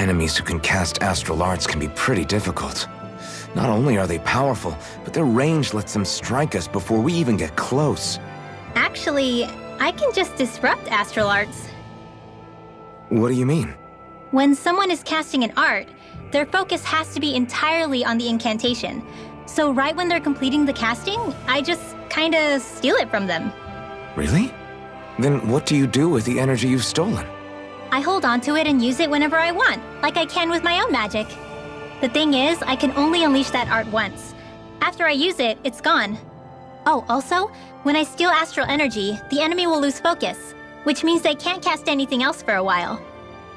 Enemies who can cast astral arts can be pretty difficult. Not only are they powerful, but their range lets them strike us before we even get close. Actually, I can just disrupt astral arts. What do you mean? When someone is casting an art, their focus has to be entirely on the incantation. So right when they're completing the casting, I just kinda steal it from them. Really? Then what do you do with the energy you've stolen? I hold on to it and use it whenever I want, like I can with my own magic. The thing is, I can only unleash that art once. After I use it, it's gone. Oh, also, when I steal astral energy, the enemy will lose focus, which means they can't cast anything else for a while.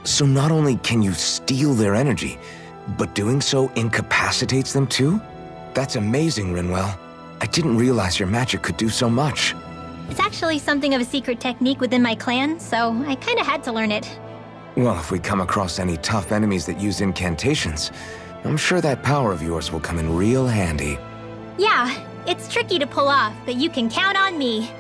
So not only can you steal their energy, but doing so incapacitates them too? That's amazing, Rinwell. I didn't realize your magic could do so much. It's actually something of a secret technique within my clan, so I kinda had to learn it. Well, if we come across any tough enemies that use incantations, I'm sure that power of yours will come in real handy. Yeah, it's tricky to pull off, but you can count on me.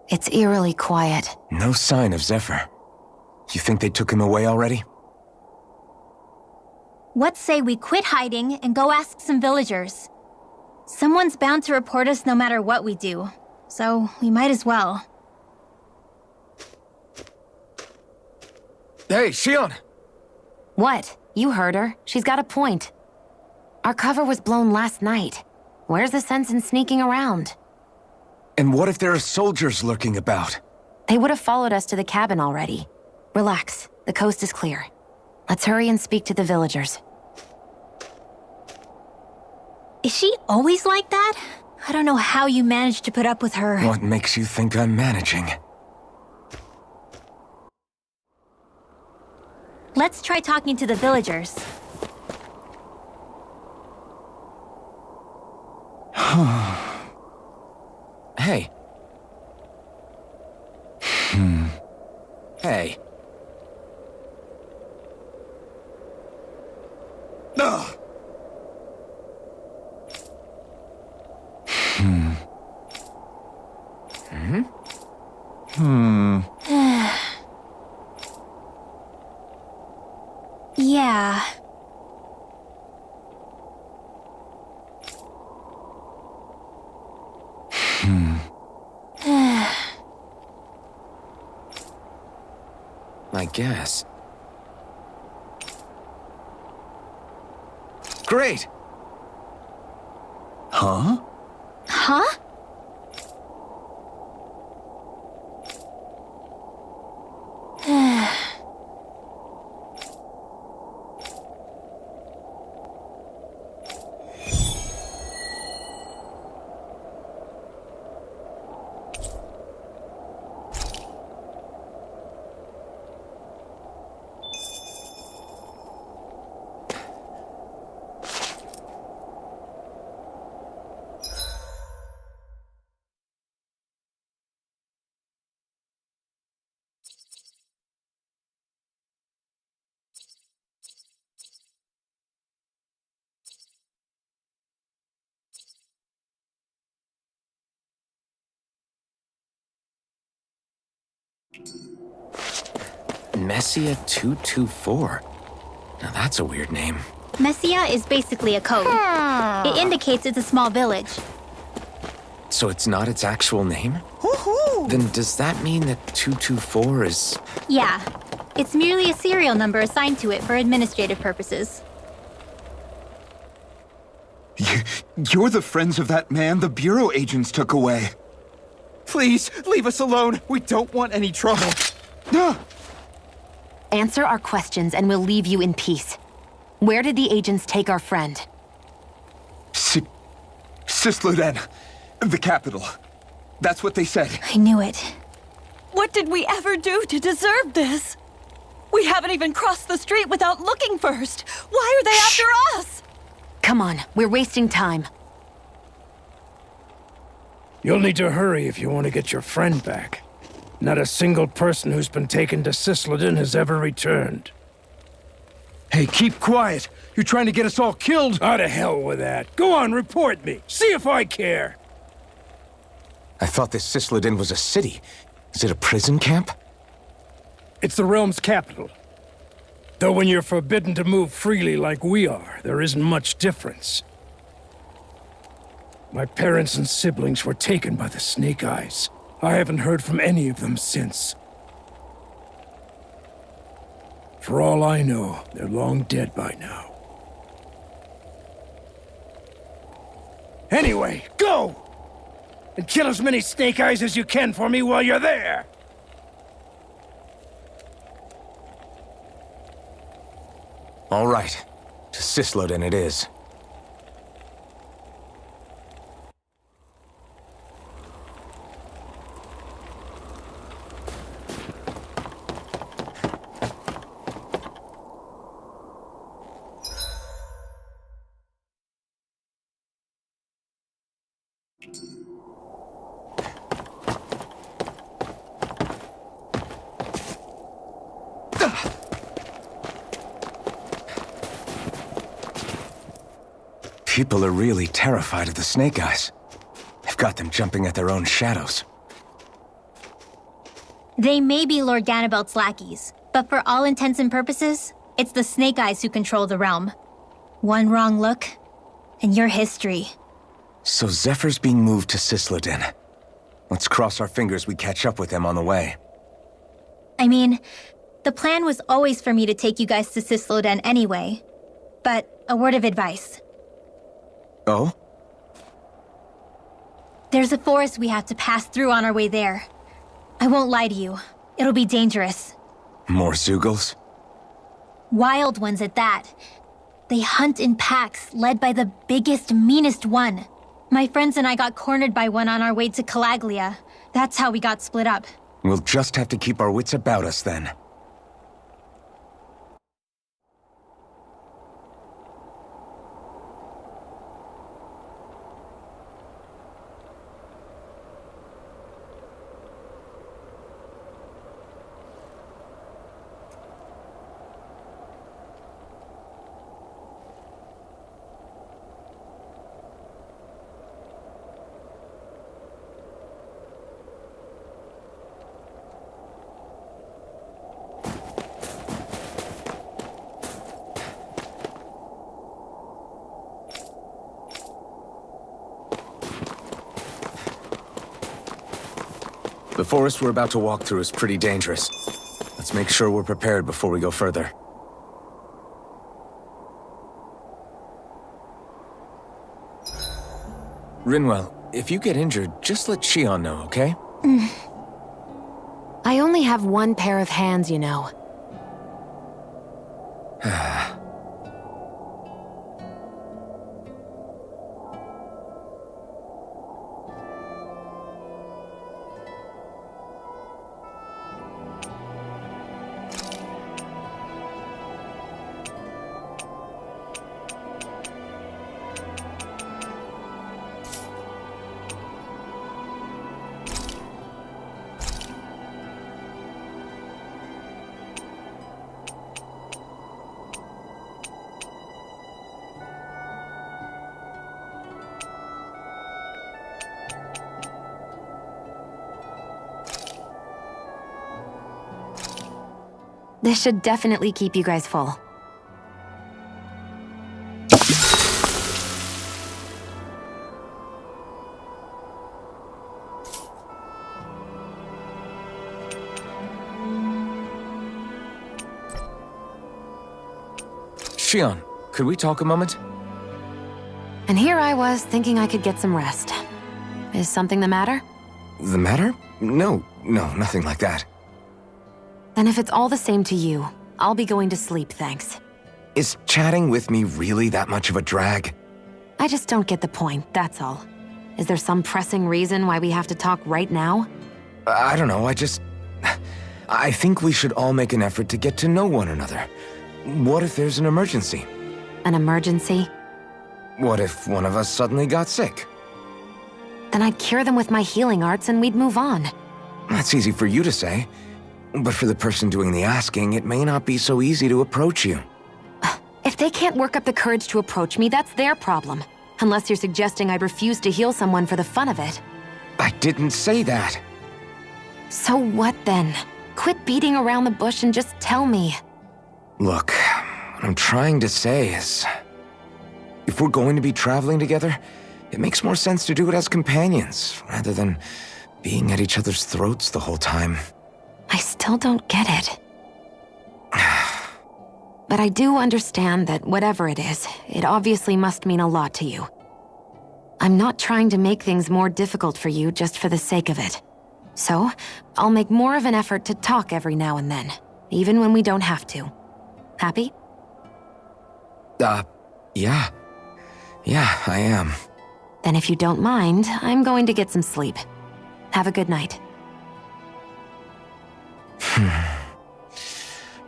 It's eerily quiet. No sign of Zephyr. You think they took him away already? What say we quit hiding and go ask some villagers? Someone's bound to report us no matter what we do, so we might as well. Hey, Shion! What? You heard her. She's got a point. Our cover was blown last night. Where's the sense in sneaking around? And what if there are soldiers lurking about? They would have followed us to the cabin already. Relax. The coast is clear. Let's hurry and speak to the villagers. Is she always like that? I don't know how you managed to put up with her. What makes you think I'm managing? Let's try talking to the villagers. Hey. Hey. Ugh. Yeah. I guess. Great! Huh? Huh? Messia 224. Now that's a weird name. Messia is basically a code. It indicates it's a small village. So it's not its actual name? Then does that mean that 224 is... Yeah, it's merely a serial number assigned to it for administrative purposes. You're the friends of that man the Bureau agents took away. Please, leave us alone. We don't want any trouble. Answer our questions and we'll leave you in peace. Where did the agents take our friend? Sisluden, the capital. That's what they said. I knew it. What did we ever do to deserve this? We haven't even crossed the street without looking first. Why are they after us? Come on, we're wasting time. You'll need to hurry if you want to get your friend back. Not a single person who's been taken to Sisleden has ever returned. Hey, keep quiet. You're trying to get us all killed. Out of hell with that. Go on, report me. See if I care. I thought this Sisleden was a city. Is it a prison camp? It's the realm's capital. Though when you're forbidden to move freely like we are, there isn't much difference. My parents and siblings were taken by the Snake Eyes. I haven't heard from any of them since. For all I know, they're long dead by now. Anyway, go! And kill as many Snake Eyes as you can for me while you're there! All right. To Sisleden it is. People are really terrified of the Snake Eyes. They've got them jumping at their own shadows. They may be Lord Ganabelt's lackeys, but for all intents and purposes, it's the Snake Eyes who control the realm. One wrong look, and your history. So Zephyr's being moved to Sisleden. Let's cross our fingers we catch up with them on the way. I mean, the plan was always for me to take you guys to Sisleden anyway. But a word of advice. Oh? There's a forest we have to pass through on our way there. I won't lie to you. It'll be dangerous. More Zeugles? Wild ones at that. They hunt in packs, led by the biggest, meanest one. My friends and I got cornered by one on our way to Calaglia. That's how we got split up. We'll just have to keep our wits about us then. The forest we're about to walk through is pretty dangerous. Let's make sure we're prepared before we go further. Rinwell, if you get injured, just let Shion know, okay? I only have one pair of hands, you know. This should definitely keep you guys full. Shion, could we talk a moment? And here I was thinking I could get some rest. Is something the matter? The matter? No, nothing like that. Then if it's all the same to you, I'll be going to sleep, thanks. Is chatting with me really that much of a drag? I just don't get the point, that's all. Is there some pressing reason why we have to talk right now? I don't know, I think we should all make an effort to get to know one another. What if there's an emergency? An emergency? What if one of us suddenly got sick? Then I'd cure them with my healing arts and we'd move on. That's easy for you to say. But for the person doing the asking, it may not be so easy to approach you. If they can't work up the courage to approach me, that's their problem. Unless you're suggesting I'd refuse to heal someone for the fun of it. I didn't say that. So what then? Quit beating around the bush and just tell me. Look, what I'm trying to say is... if we're going to be traveling together, it makes more sense to do it as companions, rather than being at each other's throats the whole time. I still don't get it. But I do understand that whatever it is, it obviously must mean a lot to you. I'm not trying to make things more difficult for you just for the sake of it. So, I'll make more of an effort to talk every now and then, even when we don't have to. Happy? Yeah. Yeah, I am. Then if you don't mind, I'm going to get some sleep. Have a good night.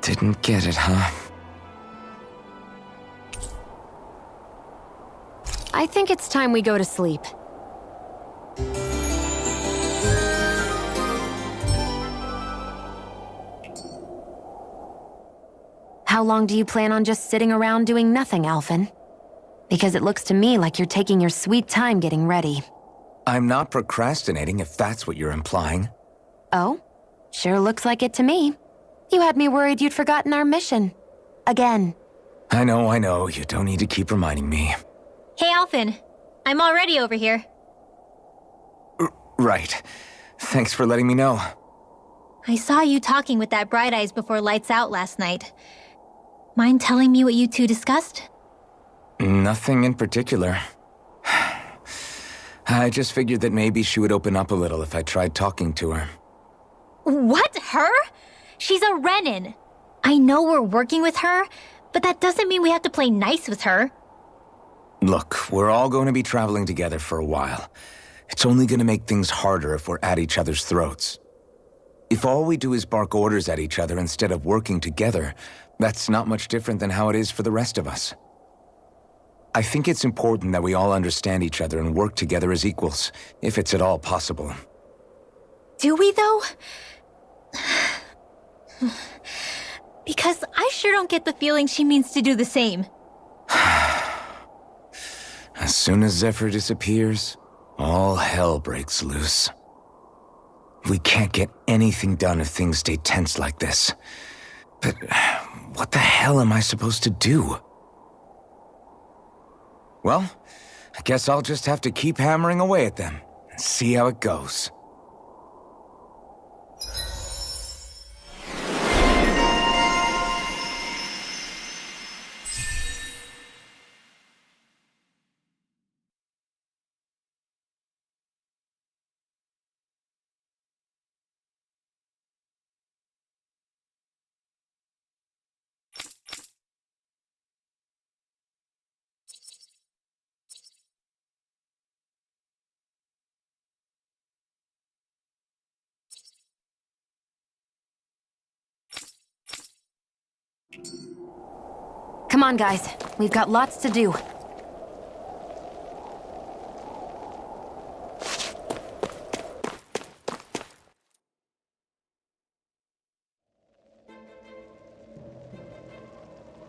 Didn't get it, huh? I think it's time we go to sleep. How long do you plan on just sitting around doing nothing, Alphen? Because it looks to me like you're taking your sweet time getting ready. I'm not procrastinating, if that's what you're implying. Oh? Sure looks like it to me. You had me worried you'd forgotten our mission. Again. I know. You don't need to keep reminding me. Hey, Alphen. I'm already over here. Right. Thanks for letting me know. I saw you talking with that Bright Eyes before lights out last night. Mind telling me what you two discussed? Nothing in particular. I just figured that maybe she would open up a little if I tried talking to her. What? Her? She's a Renin. I know we're working with her, but that doesn't mean we have to play nice with her. Look, we're all going to be traveling together for a while. It's only going to make things harder if we're at each other's throats. If all we do is bark orders at each other instead of working together, that's not much different than how it is for the rest of us. I think it's important that we all understand each other and work together as equals, if it's at all possible. Do we, though? Because I sure don't get the feeling she means to do the same. As soon as Zephyr disappears, all hell breaks loose. We can't get anything done if things stay tense like this. But what the hell am I supposed to do? Well, I guess I'll just have to keep hammering away at them and see how it goes. Come on, guys. We've got lots to do.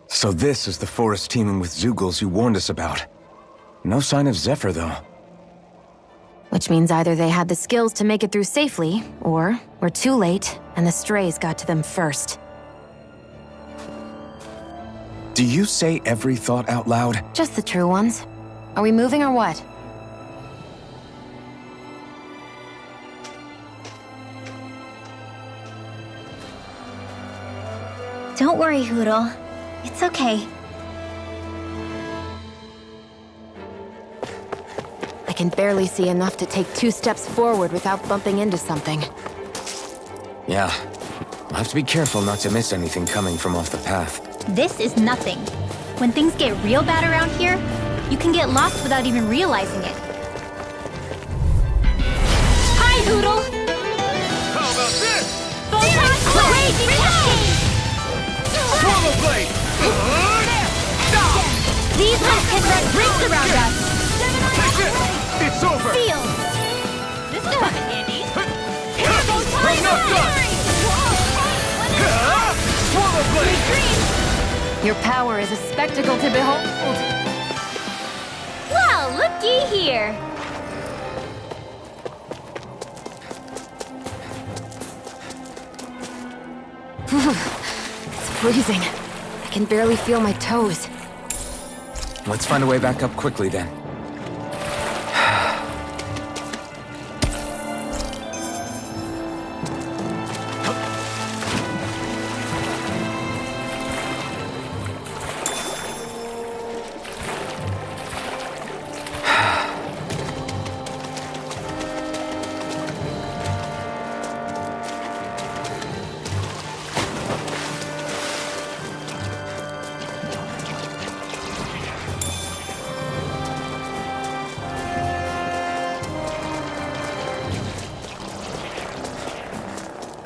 So this is the forest teeming with Zeugles you warned us about. No sign of Zephyr, though. Which means either they had the skills to make it through safely, or we're too late, and the strays got to them first. Do you say every thought out loud? Just the true ones. Are we moving or what? Don't worry, Hootle. It's okay. can barely see enough to take 2 steps forward without bumping into something. Yeah. I'll have to be careful not to miss anything coming from off the path. This is nothing. When things get real bad around here, you can get lost without even realizing it. Hi, Hoodle! How about this? Crazy Cascade! Swallow blade! These ones can run rings around us! Take it! It's over! Seal! This will come in handy. I'm not done! Swallow blade! Your power is a spectacle to behold. Well, looky here! It's freezing. I can barely feel my toes. Let's find a way back up quickly then.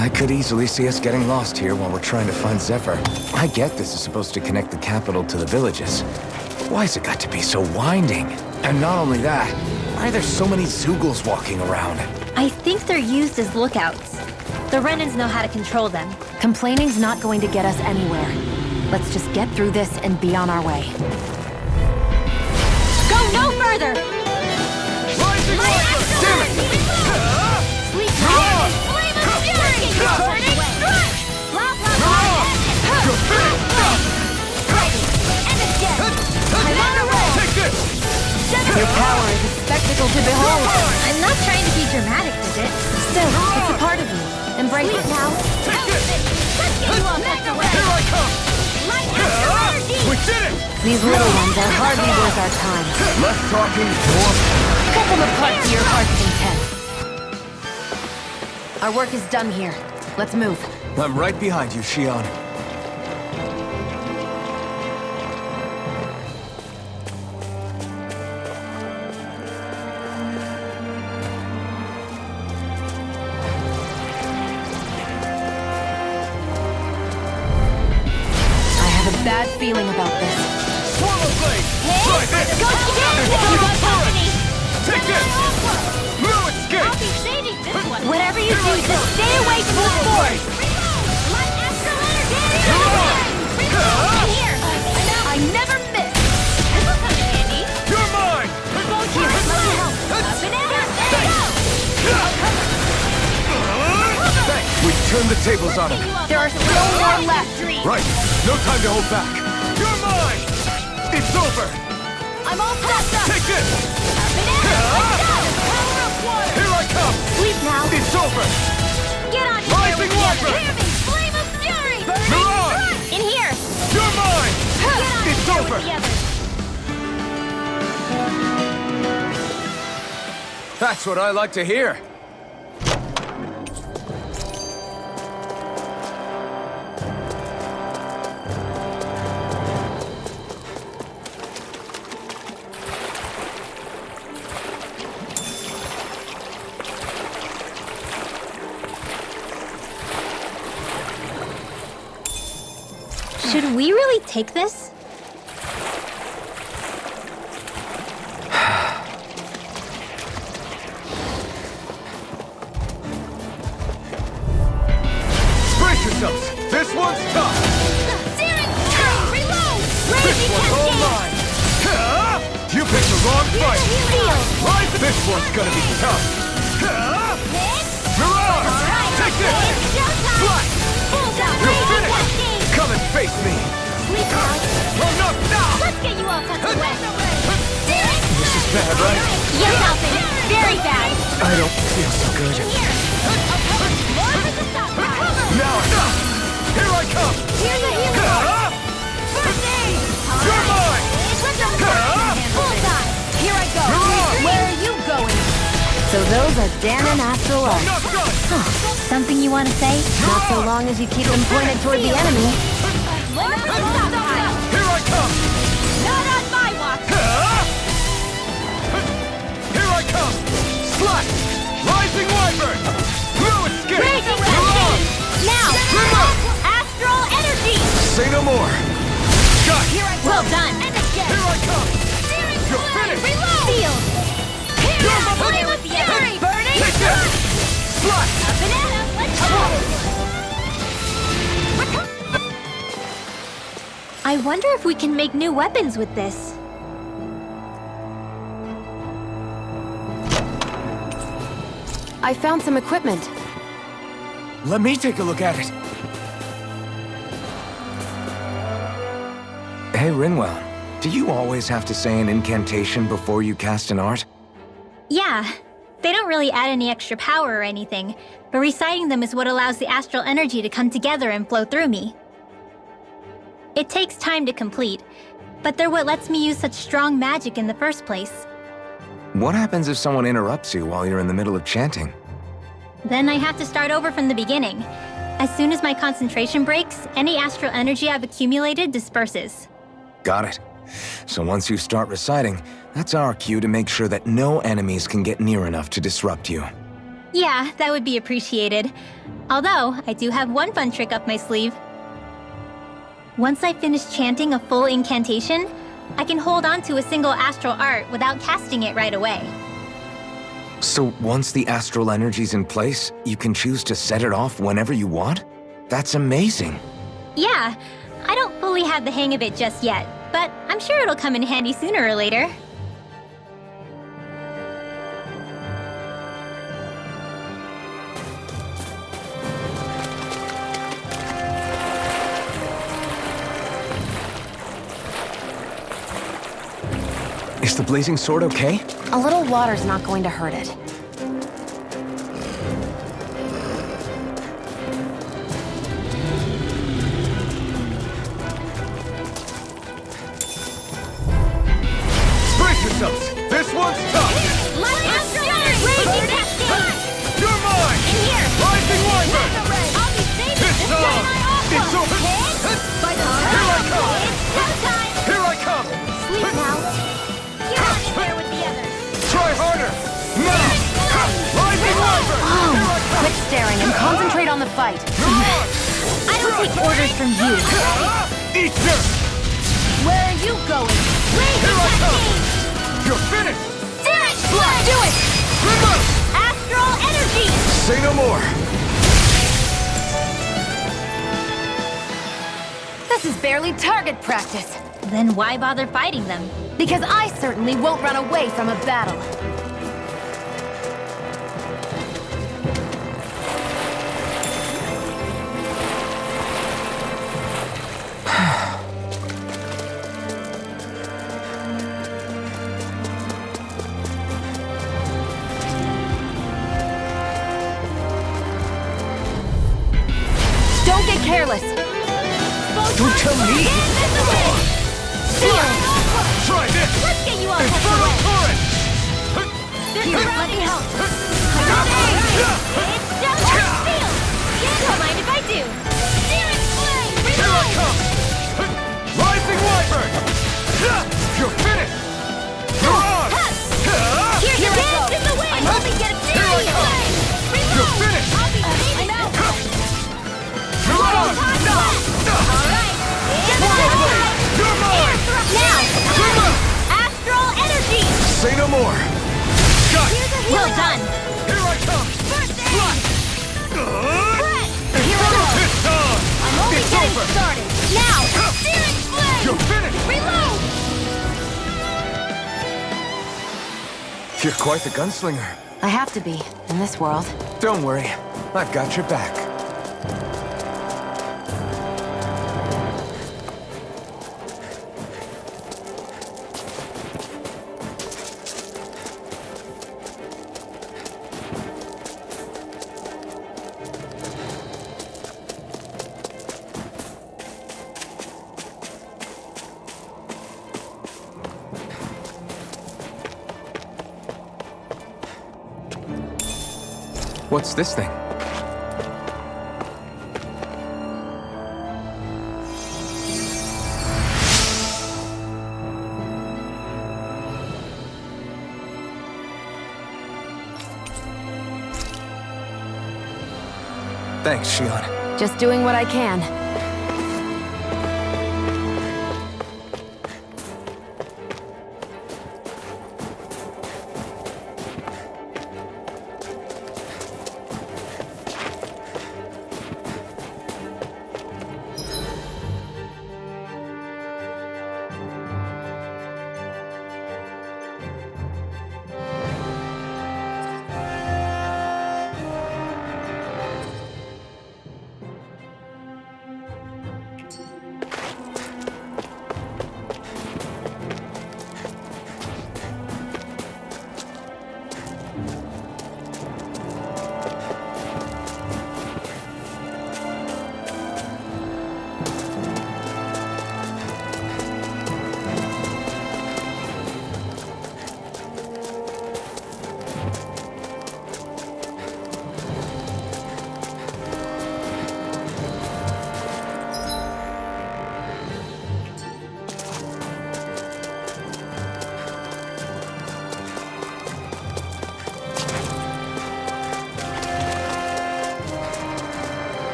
I could easily see us getting lost here while we're trying to find Zephyr. I get this is supposed to connect the capital to the villages. Why's it got to be so winding? And not only that, why are there so many Zeugles walking around? I think they're used as lookouts. The Renans know how to control them. Complaining's not going to get us anywhere. Let's just get through this and be on our way. Go no further! Rising Warrior! Damn it! Sleep now! Flame of Fury! Burning Strike! Blah, blah, blah! You're finished! Ready! And again! I'm on a roll! Take this! Your power is a spectacle to behold. I'm not trying to be dramatic with it. Still, it's a part of you. Embrace it now. Take this! Let's get you all back away! Here I come! Light after energy! We did it! These little ones are hardly worth our time. Less talking, more. Cut them apart to your heart's content. Our work is done here. Let's move. I'm right behind you, Shion. I have a bad feeling about this. Swallow blade! Try this! Go get It's you too want far. company! Take this! No escape! I'll be saving this one! Whatever you do, just stay away from the force! Light after energy! Here! I never miss! This will come in handy! You're mine! Here, let me help! Up and air! Thanks, we turned the tables on him. There are still more left. Right, no time to hold back. You're mine! It's over! I'm all set up. Take this! Here I come! Sleep now! It's over! Get on here! Rising Wyvern! Hear me! Flame of Fury! Mirage! In here! You're mine! Get on It's here over! with the others! That's what I like to hear. Should we really take this? Brace yourselves! This one's tough! Siren! Reload! This Lazy one's all Cascade! mine! You picked the wrong fight! Seal! Right? This one's gonna be tough! Mirage! Take this! Fly! You're finished! Come and face me! Sleep now! Oh no! Now! Let's get you all tucked away! This is bad, right? Yes, Alphen! Very bad! I don't feel so good. Here! Now enough! Here I come! Here's a hero! First aid! You're mine! Bullseye! Here I go! Mirage! Where are you those are Dan and Astral Arts. Not done! Something you want to say? Not so long as you keep them pointed toward the enemy. Here I come! Not on my watch! Here I come! Slash! Rising Wyvern! No escape! Raging Come on! Cascade! Now! Astral energy! Say no more! Got it! Well done! Here I come! You're finished! Reload! Sealed! You're my Play with the enemy! Burning! Take this! Slash! Banana! Let's go! I wonder if we can make new weapons with this. I found some equipment. Let me take a look at it. Hey, Rinwell, do you always have to say an incantation before you cast an art? Yeah, they don't really add any extra power or anything, but reciting them is what allows the astral energy to come together and flow through me. It takes time to complete, but they're what lets me use such strong magic in the first place. What happens if someone interrupts you while you're in the middle of chanting? Then I have to start over from the beginning. As soon as my concentration breaks, any astral energy I've accumulated disperses. Got it. So once you start reciting, that's our cue to make sure that no enemies can get near enough to disrupt you. Yeah, that would be appreciated. Although, I do have one fun trick up my sleeve. Once I finish chanting a full incantation, I can hold on to a single astral art without casting it right away. So once the astral energy's in place, you can choose to set it off whenever you want? That's amazing. Yeah, I don't fully have the hang of it just yet, but I'm sure it'll come in handy sooner or later. Is the blazing sword okay? A little water's not going to hurt it. Brace yourselves! This one's tough! Raging Cascade! You're mine! In here! Rising Wyvern! I'll be saving This this time! time! It's over! By the Here I come! It's showtime! Here I come! Sleep now! Get on in there with the others! Try harder! Now! Rising Wyvern! Oh, Here I come! quit staring and concentrate on the fight. Come on! I don't take orders from you. Eat this! Where are you going? Raging Here I come! Cascade! You're finished! Searing Flood! Do it! Remote! Astral energy! Say no more! This is barely target practice. Then why bother fighting them? Because I certainly won't run away from a battle. Don't get careless. Don't tell me! Seal! Try this! Let's get you all tucked Infernal away! Torrent! Here, let me help! It's just Seal! Don't mind if I do! Searing Flame! Here I come! Rising Wyvern! You're finished! You're on! Here's your dance in the way! I'm only getting Searing Flame! You're finished! I'll be saving out! You're on! Alright! You're mine! Now! Remote! Astral energy! Say no more! Got it! Well done! Here I come! Slash! Here we go! It's on! I'm only It's getting over! started! Now! Searing Flame! You're finished! Reload! You're quite the gunslinger. I have to be, in this world. Don't worry, I've got your back. What's this thing? Thanks, Shion. Just doing what I can.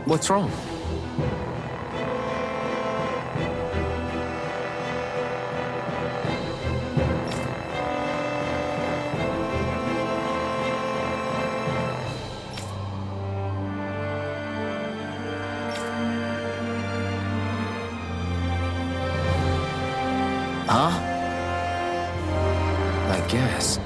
What's wrong? Huh? I guess.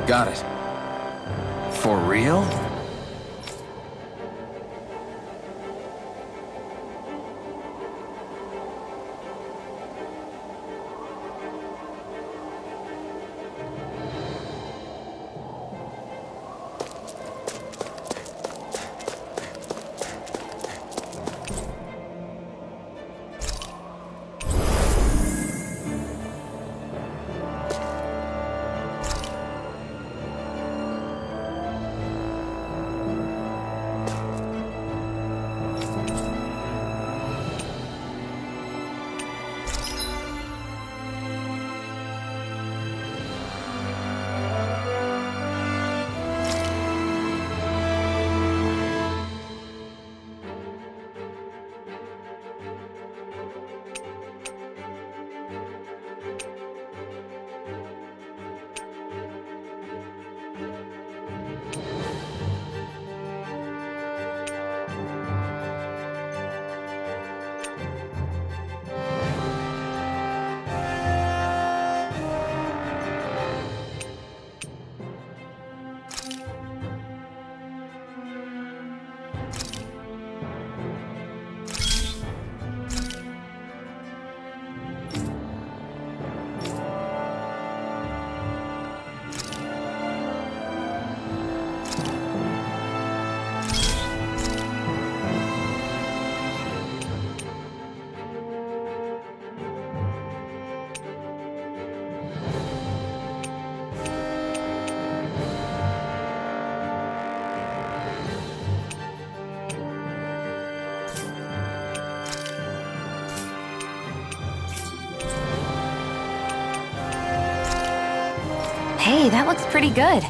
Got it. For real? Hey, that looks pretty good.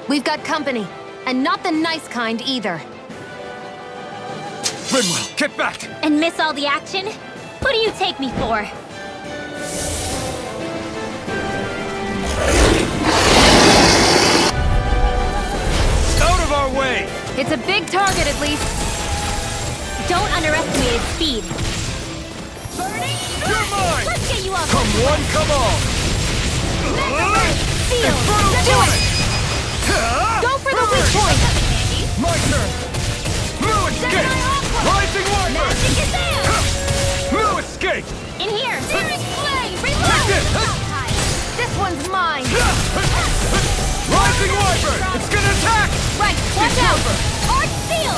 We've got company, and not the nice kind either. Rinwell, get back! And miss all the action? Who do you take me for? Out of our way! It's a big target, at least. Don't underestimate its speed. You're mine! Let's get you off. Come one, come all! Seal. Infernal Do Torrent! it. Go for the weak point. My turn! No escape! Rising Wyvern! Magic is there. No escape! In here. Searing flame. Take Reload. this! This one's mine. Rising Wyvern! It's gonna attack! Right. Watch out. Arch seal.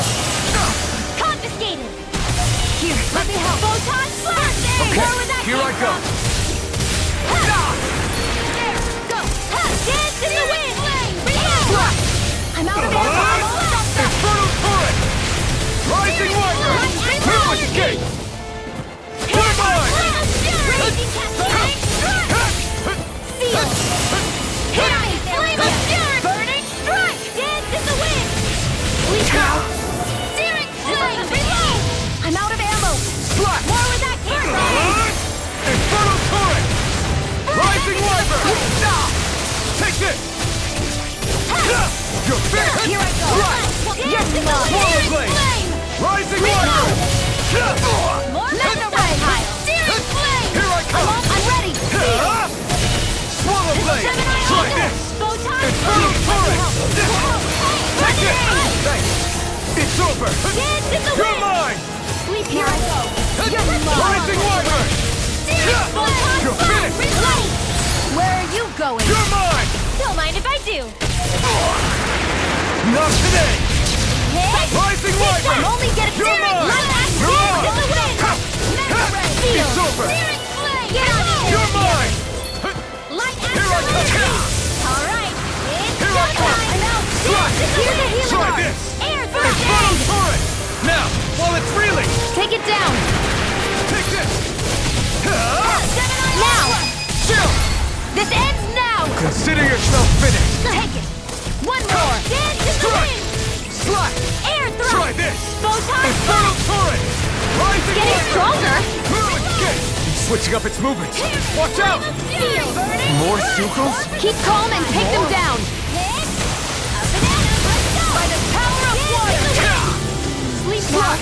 Confiscated. Here, let me help. Photon blast. Okay, Where was that here I came go. from? There. Go. Ha. Dance in the wind. Reload. I'm out of ammo. Infernal Torrent! Rising Wyvern! No escape! You're mine! Raging cascade. Seal. Hit me. Flame of fury. Burning strike. Dance in the wind. Bleach out. Searing flame. Reload. I'm out of ammo. Slash! More with that camera. Infernal Torrent! Rising Wyvern! Take this! You're finished! Here I go. Yes, in the Swallow Blade! flame. Rising Wyvern! More pile. Searing flame. Here I come! I'm ready. Seal. Swallow Blade! Try this! Photon Infernal Torrent! Take this! Thanks! It's over! Dance in the You're wind. mine! Sleep here I go. Rising Wyvern! Photon You're blast. finished! Reload. Where are you going? You're mine! Don't mind if I do. Not today! Hit. Rising Wyvern! Only get it. You're mine! Light axe. You're Dance on! in the wind. Seal. It's over! Searing flame. Get out of here. You're mine! Light axe. Here I come! All right. It's Here I come! showtime. I'm out. Slash! Here's the healing Try arm. this! Air Infernal thrust. Torrent! Now, while it's reeling! Take it down. Take this! Now. Chill! This ends now. Consider yourself finished! Take it. One more. Dance in the Strike! wind. Slash! Air thrust. Try this! Photon Infernal Torrent! Rising Getting Wyvern! stronger. No escape! He's switching up its movements! Watch out! Seal. More Sucrals? Keep calm and take them down. Hit. A banana. Let's go. By the power of water. Sleep now.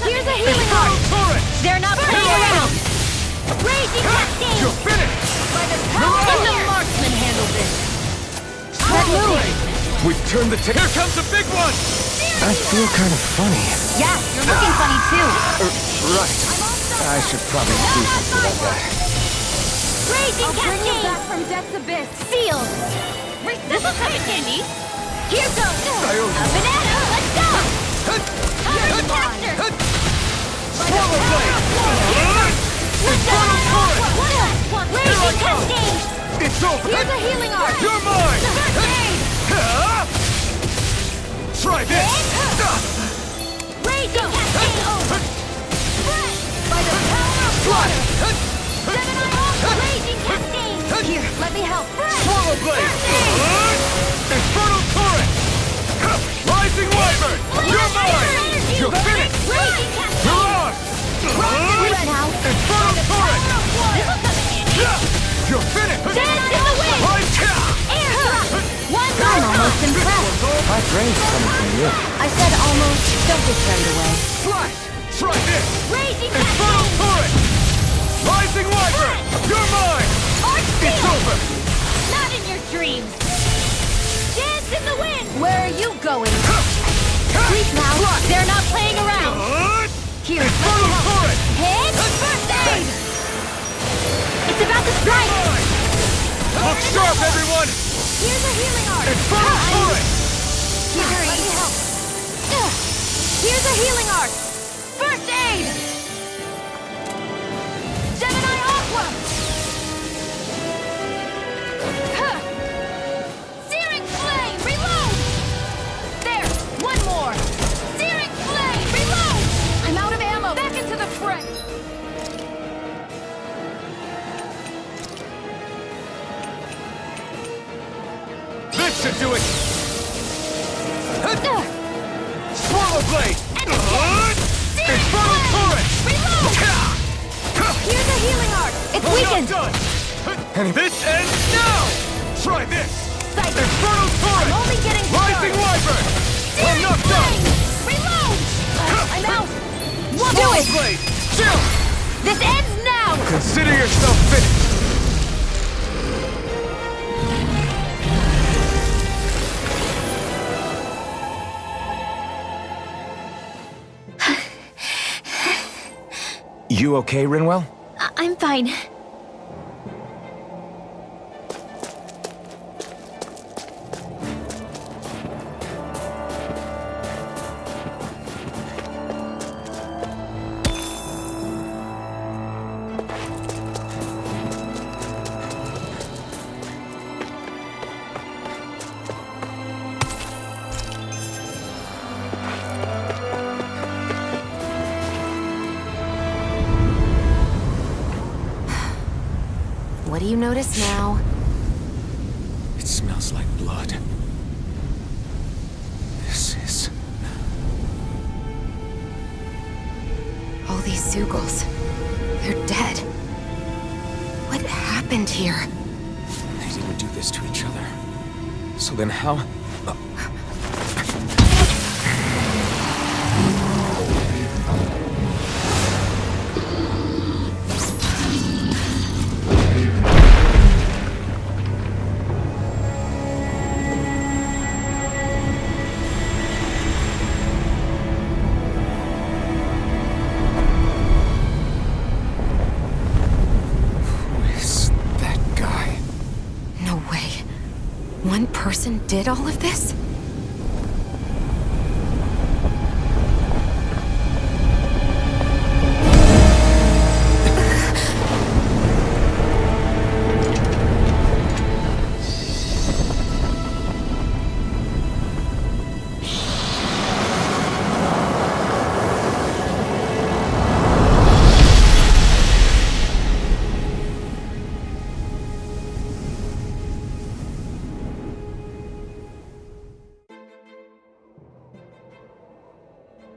Here's a healing Infernal arm. Torrent! They're not playing around. Raging cascade. You're finished! By the Let power the of marksman handle this. Swallow Blade! We've turned the Here comes the big one! I feel kind of funny. Yeah, you're looking funny too. Right. I should probably do something about that. Raging I'll bring you cascade. back from death's abyss. Seal. This'll come in handy. Here goes. I owe A banana. Let's go. Hurry faster. Swallow Blade! Infernal Torrent! Raging cascade. It's over! Here's a healing arm. You're mine! Try this! Raging cascade. By the power of Slash! Raging cascade. Here, let me help. Swallow Blade! Infernal Torrent! Rising Wyvern! You're mine! You're finished! Raging You're cascade. on! now. Infernal Torrent! This'll come in handy. You're finished! Dance in the wind. Air thrust. One I'm more almost time. impressed. High praise coming from you. I said almost. Don't get carried away. Slash! Try this! Raging Infernal cascade. Torrent! Rising Wyvern! You're mine! Arch It's seal. over! Not in your dreams. Dance in the wind. Where are you going? Sleep now. They're not playing around. Here, Infernal Torrent! Hit. First aid. It's about to strike. Look sharp, everyone! Here's a healing arm. Infernal Torrent! Here, let me help. Here's a healing arm. First aid. Gemini Aqua. Searing flame. Reload. There. One more. Searing flame. Reload. I'm out of ammo. Back into the fray. This should do it! Swallow Blade! This ends now! Try this! Psychic. Infernal Torrent! I'm only getting Rising started. Wyvern! I'm not done! Reload! I'm out! We'll do Swallow it! Blade! Chill! This ends now! Consider yourself finished! You okay, Rinwell? I'm fine. What do you notice now? It smells like blood. This is... All these Zeugles. They're dead. What happened here? They didn't do this to each other. So then how... One person did all of this?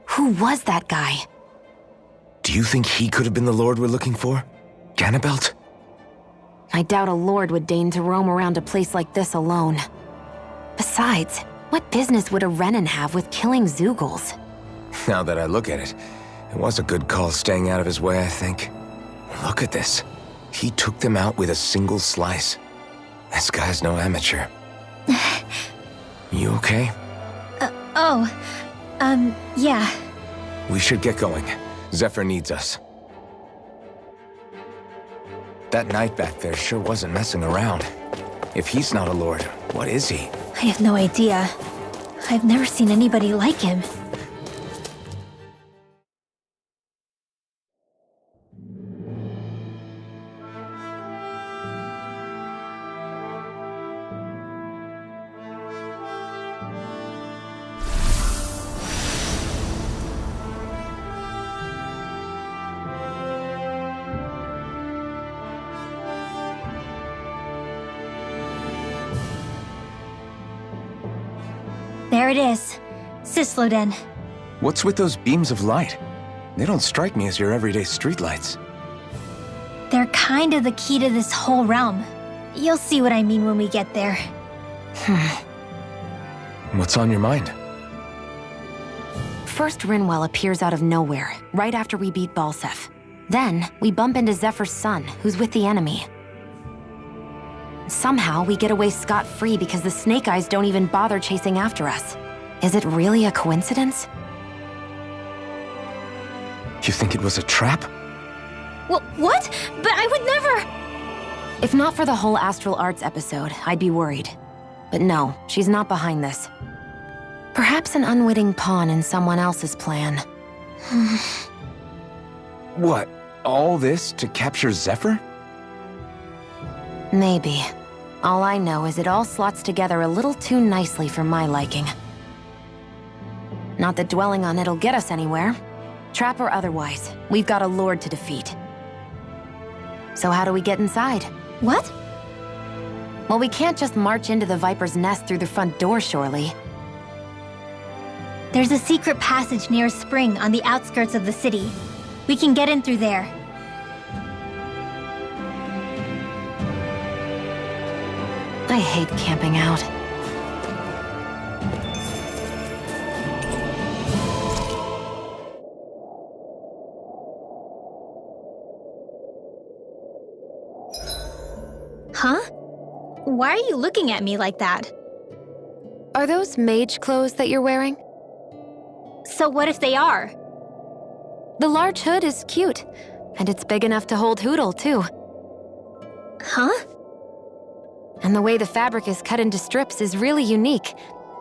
Who was that guy? Do you think he could have been the Lord we're looking for? Ganabelt? I doubt a lord would deign to roam around a place like this alone. Besides, what business would a Renan have with killing Zeugles? Now that I look at it, it was a good call staying out of his way, I think. Look at this. He took them out with a single slice. This guy's no amateur. You okay? Yeah. We should get going. Zephyr needs us. That knight back there sure wasn't messing around. If he's not a lord, what is he? I have no idea. I've never seen anybody like him. There it is. Sisloden. What's with those beams of light? They don't strike me as your everyday streetlights. They're kind of the key to this whole realm. You'll see what I mean when we get there. What's on your mind? First, Rinwell appears out of nowhere, right after we beat Balseph. Then, we bump into Zephyr's son, who's with the enemy. Somehow, we get away scot-free because the Snake Eyes don't even bother chasing after us. Is it really a coincidence? You think it was a trap? What? But I would never... If not for the whole Astral Arts episode, I'd be worried. But no, she's not behind this. Perhaps an unwitting pawn in someone else's plan. What? All this to capture Zephyr? Maybe. All I know is it all slots together a little too nicely for my liking. Not that dwelling on it'll get us anywhere. Trap or otherwise, we've got a lord to defeat. So how do we get inside? What? Well, we can't just march into the Viper's nest through the front door, surely. There's a secret passage near a spring on the outskirts of the city. We can get in through there. I hate camping out. Huh? Why are you looking at me like that? Are those mage clothes that you're wearing? So what if they are? The large hood is cute, and it's big enough to hold Hootle, too. Huh? And the way the fabric is cut into strips is really unique.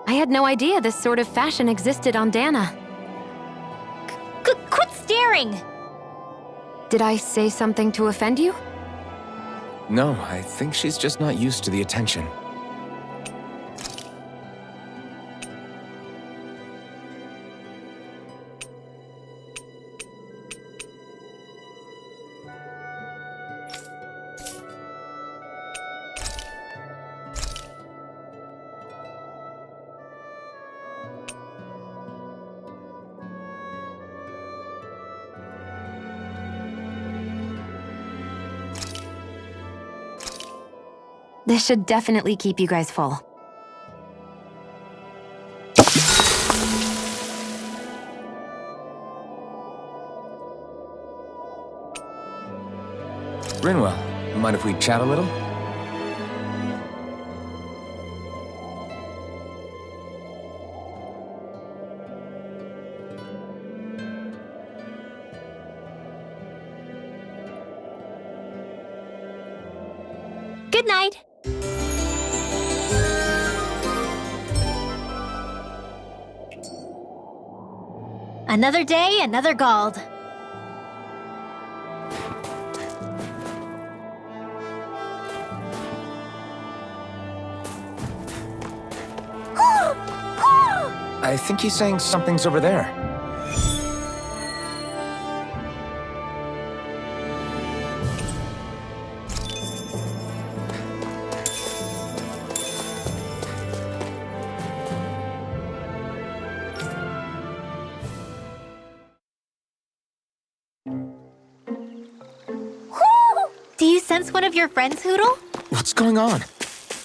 I had no idea this sort of fashion existed on Dana. Quit staring! Did I say something to offend you? No, I think she's just not used to the attention. This should definitely keep you guys full. Rinwell, mind if we chat a little? Good night. Another day, another Gald. I think he's saying something's over there. Do you sense one of your friends, Hootle? What's going on?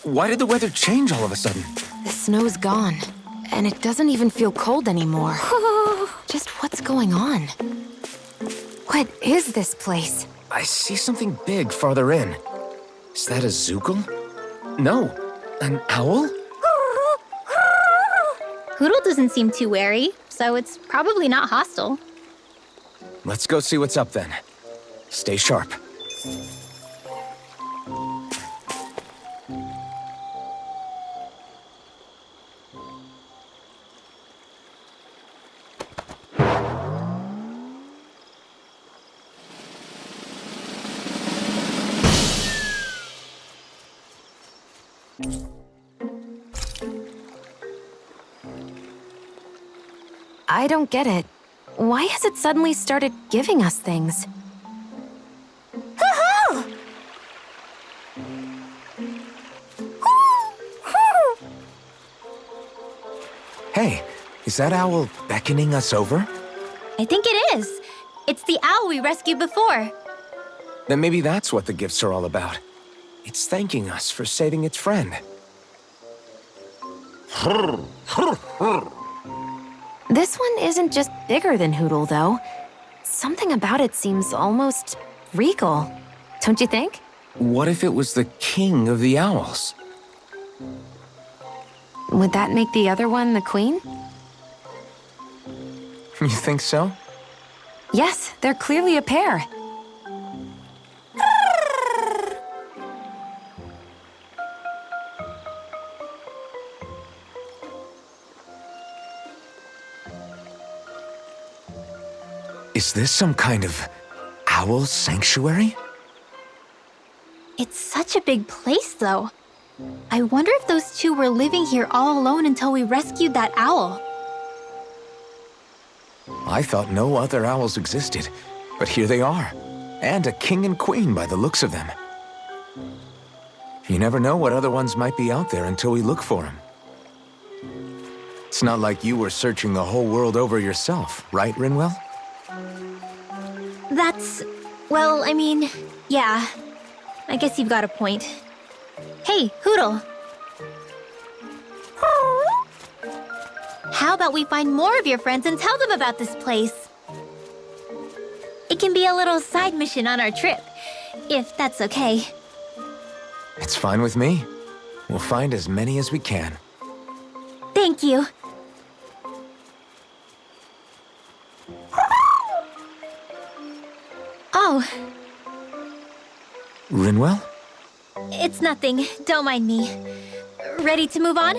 Why did the weather change all of a sudden? The snow's gone, and it doesn't even feel cold anymore. Just what's going on? What is this place? I see something big farther in. Is that a Zookle? No, an owl? Hootle doesn't seem too wary, so it's probably not hostile. Let's go see what's up then. Stay sharp. I don't get it. Why has it suddenly started giving us things? Hey, is that owl beckoning us over? I think it is. It's the owl we rescued before. Then maybe that's what the gifts are all about. It's thanking us for saving its friend. This one isn't just bigger than Hootle, though. Something about it seems almost regal. Don't you think? What if it was the king of the owls? Would that make the other one the queen? You think so? Yes, they're clearly a pair. Is this some kind of owl sanctuary? It's such a big place, though. I wonder if those two were living here all alone until we rescued that owl. I thought no other owls existed, but here they are. And a king and queen by the looks of them. You never know what other ones might be out there until we look for them. It's not like you were searching the whole world over yourself, right, Rinwell? That's... well, I mean, yeah. I guess you've got a point. Hey, Hootle, How about we find more of your friends and tell them about this place? It can be a little side mission on our trip, if that's okay. It's fine with me. We'll find as many as we can. Thank you. Oh, Rinwell? it's nothing. Don't mind me. Ready to move on?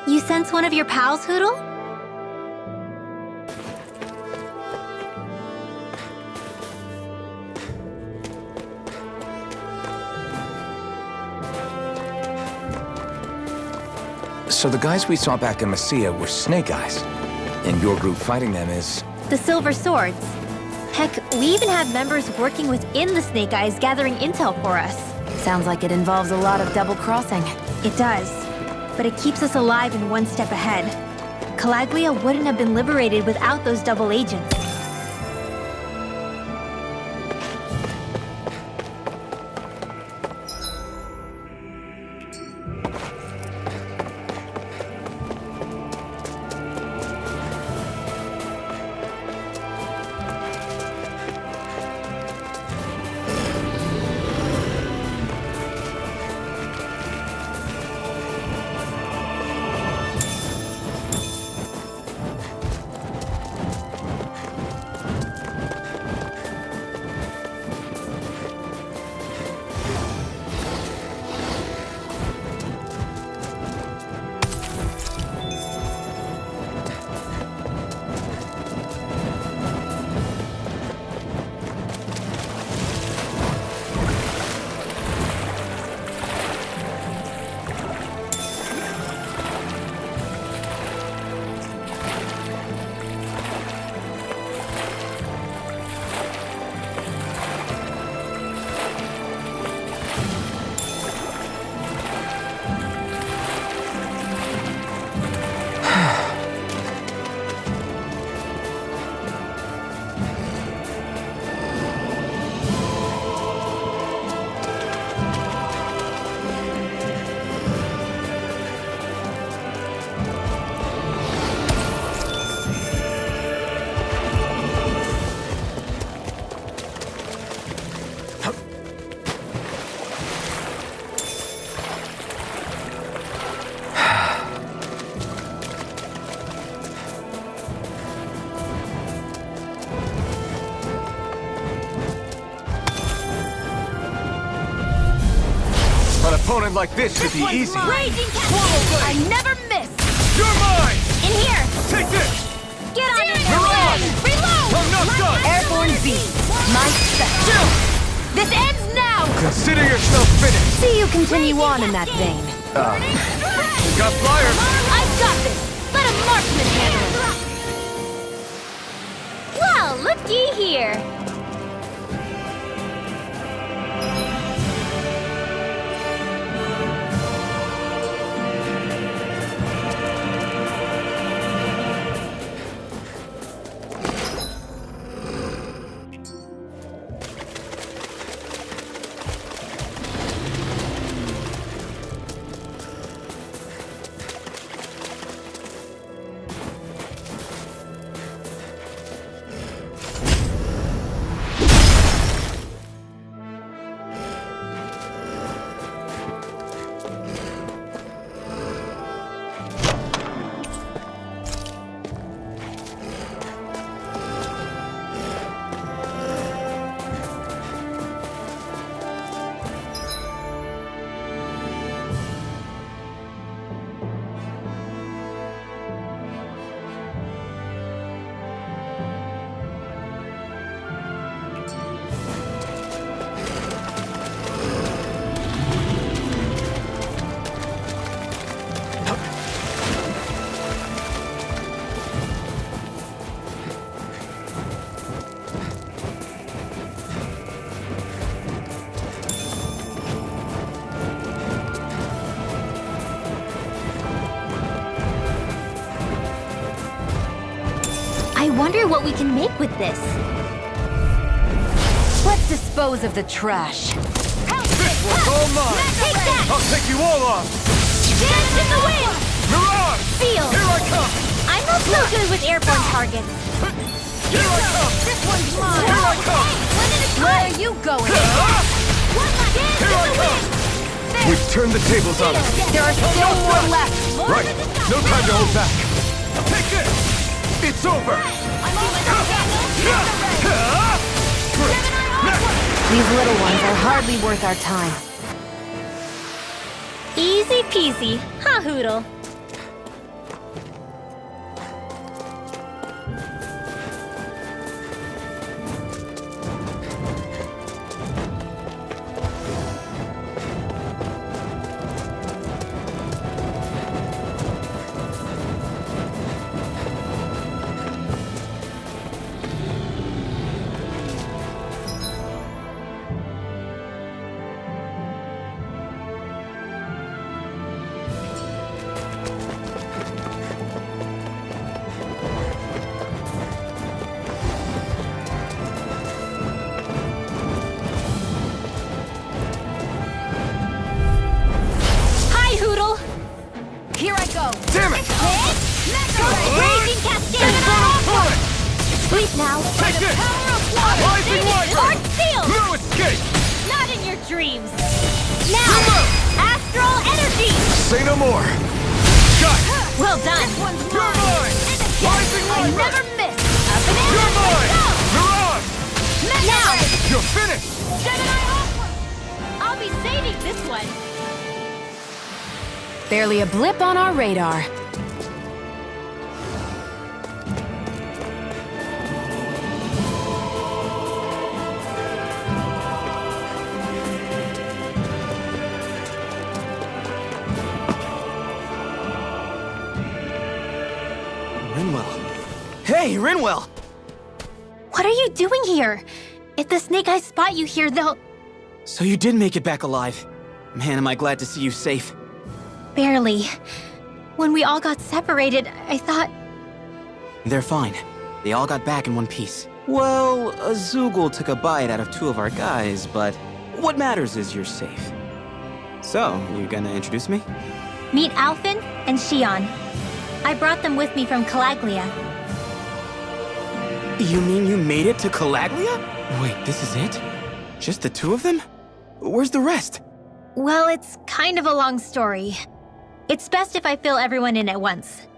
You sense one of your pals, Hoodle? So the guys we saw back in Messia were Snake Eyes, and your group fighting them is... The Silver Swords. Heck, we even have members working within the Snake Eyes gathering intel for us. Sounds like it involves a lot of double crossing. It does. But it keeps us alive and one step ahead. Calaglia wouldn't have been liberated without those double agents. time like this should be easy. Raging Swallow blade! I never miss! You're mine! In here! Take this! Get on it! Mirage! Reload! I'm not done! Airborne beast, my special. This ends now! Consider yourself finished! See you continue on in that vein. Got flyers! I've got this! Let a marksman handle it! Well, looky here. I wonder what we can make with this. Let's dispose of the trash. This one's all mine! Take that! I'll take you all off! Dance in the wind! Mirage! Seal! Here I come! I'm not so good with airborne targets. Here I come! This one's mine! Here I come! Where are you going? Here I come! We've turned the tables on them. There are still more left. Right. No time to hold back. Take this! It's over! These little ones are hardly worth our time. Easy peasy. Ha, Hoodle. Hi, Hoodle. Here I go. Damn it! Raging Cascade! Infernal Torrent! Sleep now. Take this! Rising Lightning! Sword Seal! No escape! Not in your dreams. Now, Astral Energy! Say no more! Got it! Well done. You're mine! Rising I Lightning! never miss. You're mine! Mirage! Now, You're finished! I'll be saving this one. Barely a blip on our radar. Rinwell. Hey, Rinwell! What are you doing here? If the Snake Eyes spot you here, they'll... So you did make it back alive. Man, am I glad to see you safe. Barely. When we all got separated, I thought... They're fine. They all got back in one piece. Well, Azugul took a bite out of 2 of our guys, but what matters is you're safe. So, you gonna introduce me? Meet Alphen and Shion. I brought them with me from Calaglia. You mean you made it to Calaglia? Wait, this is it? Just the 2 of them? Where's the rest? Well, it's kind of a long story. It's best if I fill everyone in at once.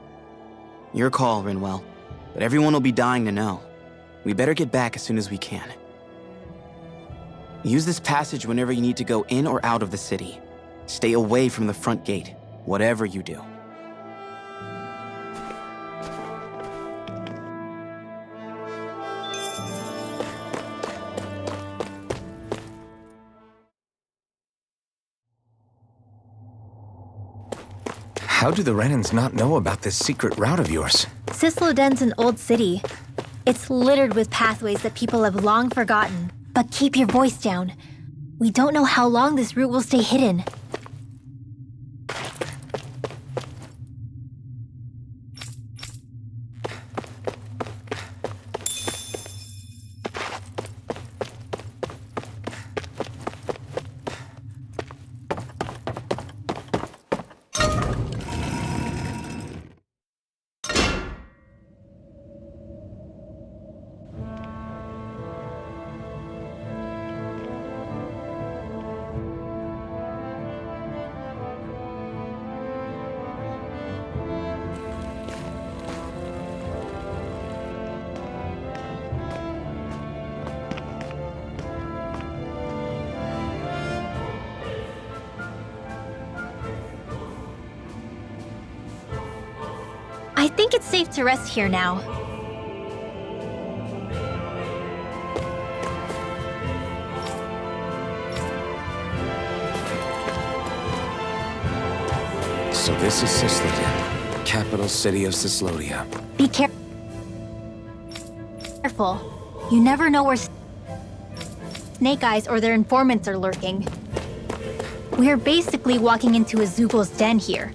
Your call, Rinwell. But everyone will be dying to know. We better get back as soon as we can. Use this passage whenever you need to go in or out of the city. Stay away from the front gate, whatever you do. How do the Renans not know about this secret route of yours? Cisloden's an old city. It's littered with pathways that people have long forgotten. But keep your voice down. We don't know how long this route will stay hidden. I think it's safe to rest here now. So this is Cisloden, capital city of Cislodia. Be careful. You never know where Snake Eyes or their informants are lurking. We're basically walking into a Zoogl's den here.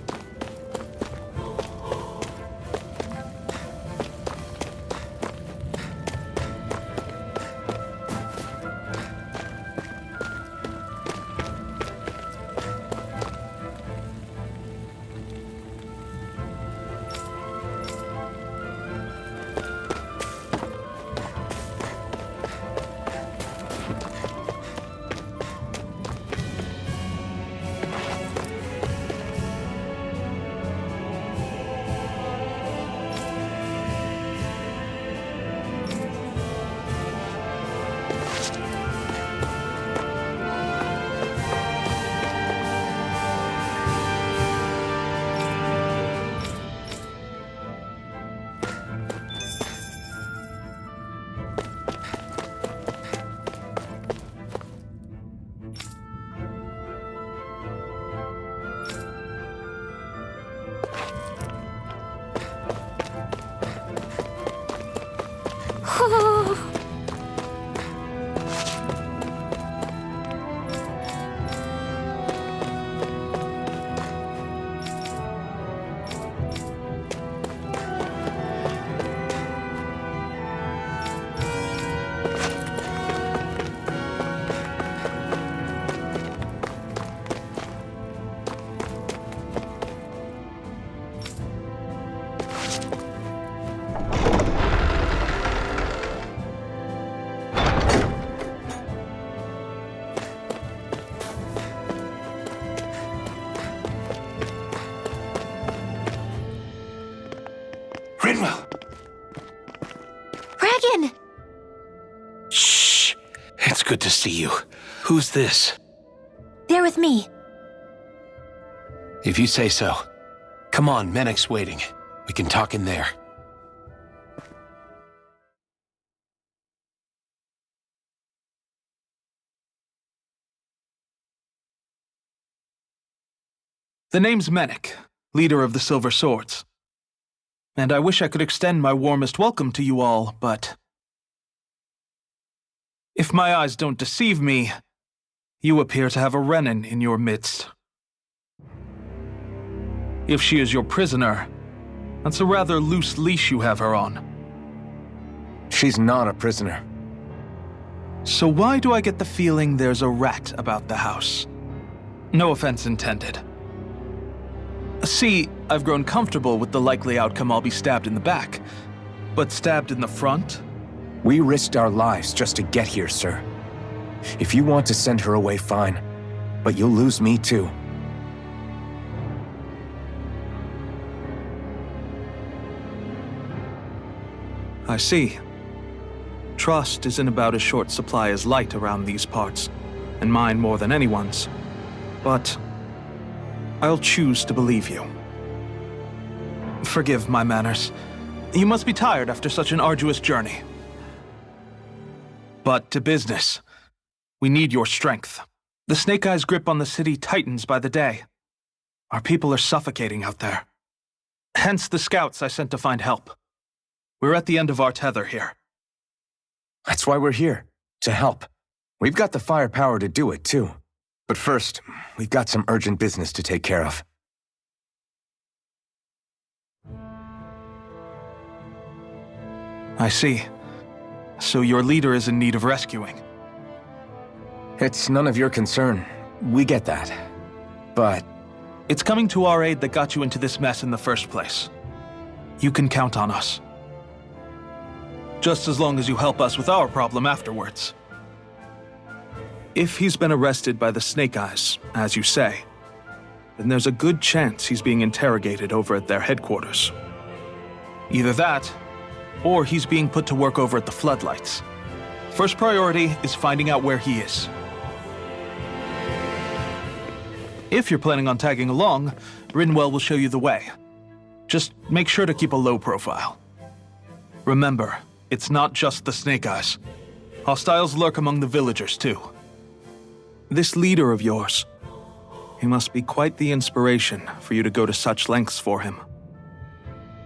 Rinwell! Dragon! Shh! It's good to see you. Who's this? They're with me. If you say so. Come on, Menek's waiting. We can talk in there. The name's Menek, leader of the Silver Swords. And I wish I could extend my warmest welcome to you all, but if my eyes don't deceive me, you appear to have a Renan in your midst. If she is your prisoner, that's a rather loose leash you have her on. She's not a prisoner. So why do I get the feeling there's a rat about the house? No offense intended. See, I've grown comfortable with the likely outcome I'll be stabbed in the back, but stabbed in the front? We risked our lives just to get here, sir. If you want to send her away, fine. But you'll lose me too. I see. Trust is in about as short supply as light around these parts, and mine more than anyone's. But I'll choose to believe you. Forgive my manners. You must be tired after such an arduous journey. But to business. We need your strength. The Snake Eyes' grip on the city tightens by the day. Our people are suffocating out there. Hence the scouts I sent to find help. We're at the end of our tether here. That's why we're here, to help. We've got the firepower to do it, too. But first, we've got some urgent business to take care of. I see. So your leader is in need of rescuing. It's none of your concern. We get that. But It's coming to our aid that got you into this mess in the first place. You can count on us. Just as long as you help us with our problem afterwards. If he's been arrested by the Snake Eyes, as you say, then there's a good chance he's being interrogated over at their headquarters. Either that, or he's being put to work over at the Floodlights. First priority is finding out where he is. If you're planning on tagging along, Rinwell will show you the way. Just make sure to keep a low profile. Remember, it's not just the Snake Eyes. Hostiles lurk among the villagers, too. This leader of yours, he must be quite the inspiration for you to go to such lengths for him.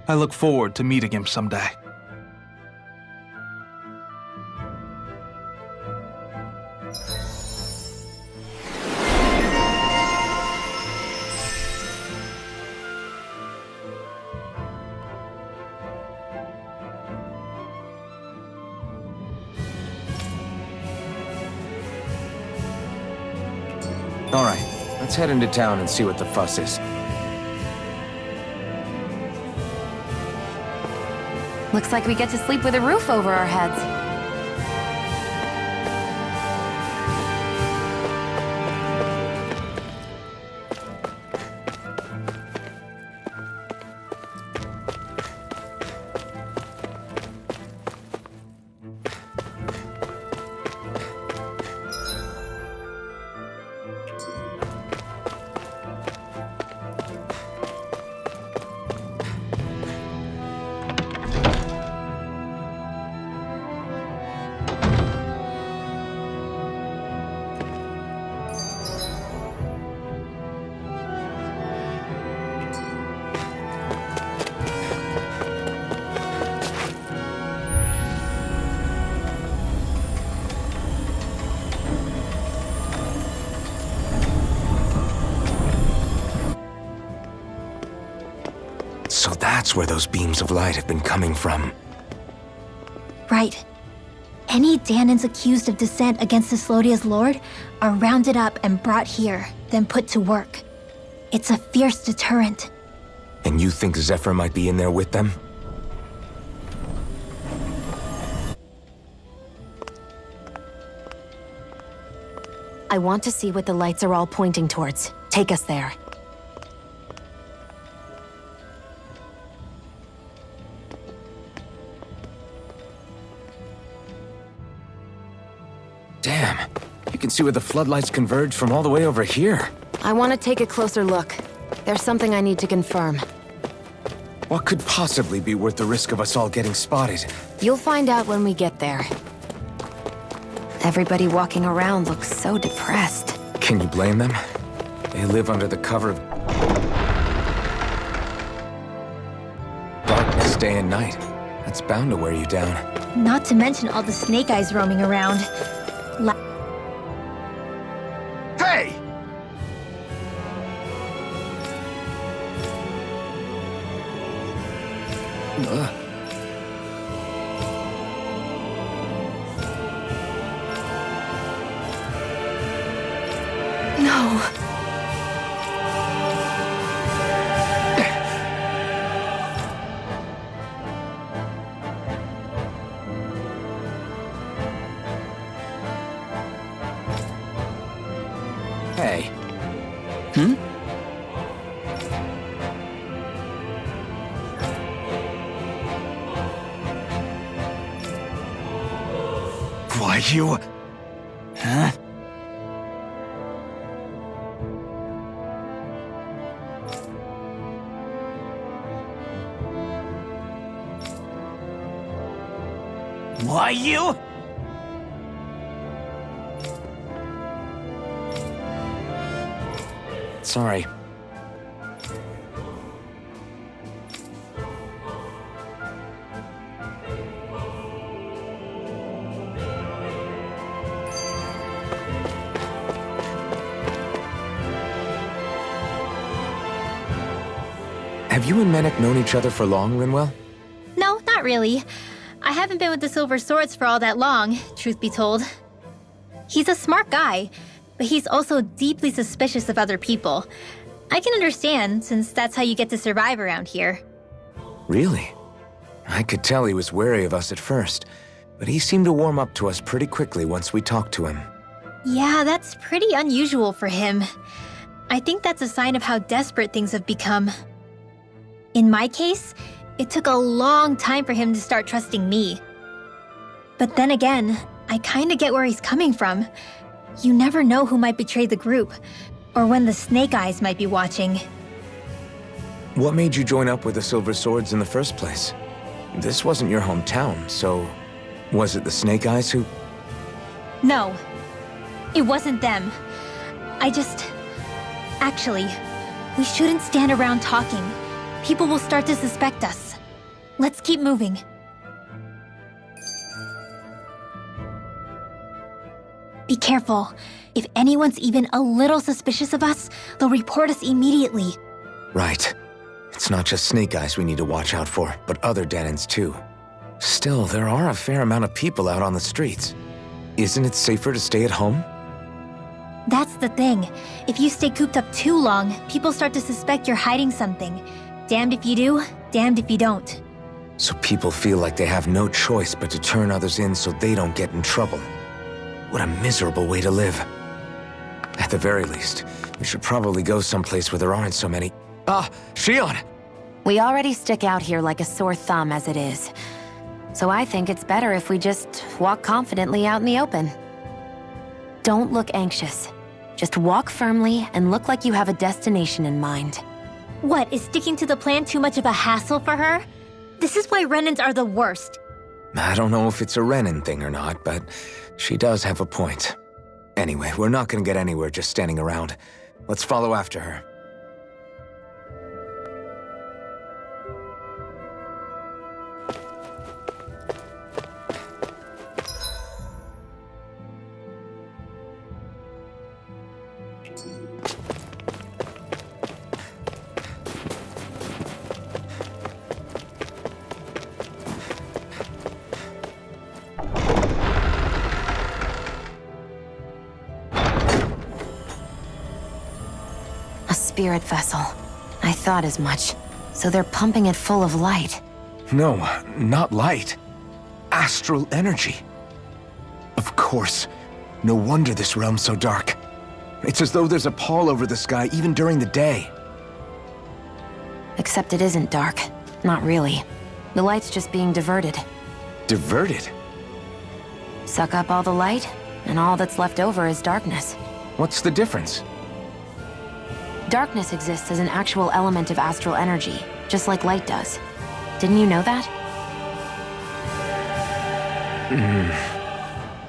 I look forward to meeting him someday. all right, let's head into town and see what the fuss is. Looks like we get to sleep with a roof over our heads. So that's where those beams of light have been coming from. Right. Any Danans accused of dissent against the Slodia's lord are rounded up and brought here, then put to work. It's a fierce deterrent. And you think Zephyr might be in there with them? I want to see what the lights are all pointing towards. Take us there. Damn, you can see where the floodlights converge from all the way over here. I want to take a closer look. There's something I need to confirm. What could possibly be worth the risk of us all getting spotted? You'll find out when we get there. Everybody walking around looks so depressed. Can you blame them? They live under the cover of darkness day and night. That's bound to wear you down. Not to mention all the Snake Eyes roaming around. Hey! No. Hey. Why, you... Huh? Why you? Sorry. Have you and Menek known each other for long, Rinwell? No, not really. I haven't been with the Silver Swords for all that long, truth be told. He's a smart guy, but he's also deeply suspicious of other people. I can understand, since that's how you get to survive around here. Really? I could tell he was wary of us at first, but he seemed to warm up to us pretty quickly once we talked to him. Yeah, that's pretty unusual for him. I think that's a sign of how desperate things have become. In my case, it took a long time for him to start trusting me. But then again, I kinda get where he's coming from. You never know who might betray the group, or when the Snake Eyes might be watching. What made you join up with the Silver Swords in the first place? This wasn't your hometown, so was it the Snake Eyes who... No, it wasn't them. Actually, we shouldn't stand around talking. People will start to suspect us. Let's keep moving. Be careful. If anyone's even a little suspicious of us, they'll report us immediately. Right. It's not just Snake Eyes we need to watch out for, but other Denons too. Still, there are a fair amount of people out on the streets. Isn't it safer to stay at home? That's the thing. If you stay cooped up too long, people start to suspect you're hiding something. Damned if you do, damned if you don't. So people feel like they have no choice but to turn others in so they don't get in trouble. What a miserable way to live. At the very least, we should probably go someplace where there aren't so many... Shion! We already stick out here like a sore thumb as it is. So I think it's better if we just walk confidently out in the open. Don't look anxious. Just walk firmly and look like you have a destination in mind. What, is sticking to the plan too much of a hassle for her? This is why Renans are the worst. I don't know if it's a Renan thing or not, but she does have a point. Anyway, we're not gonna get anywhere just standing around. Let's follow after her. Spirit vessel. I thought as much. So they're pumping it full of light. No, not light. Astral energy. Of course. No wonder this realm's so dark. It's as though there's a pall over the sky even during the day. Except it isn't dark. Not really. The light's just being diverted. Diverted? Suck up all the light, and all that's left over is darkness. What's the difference? Darkness exists as an actual element of astral energy, just like light does. Didn't you know that?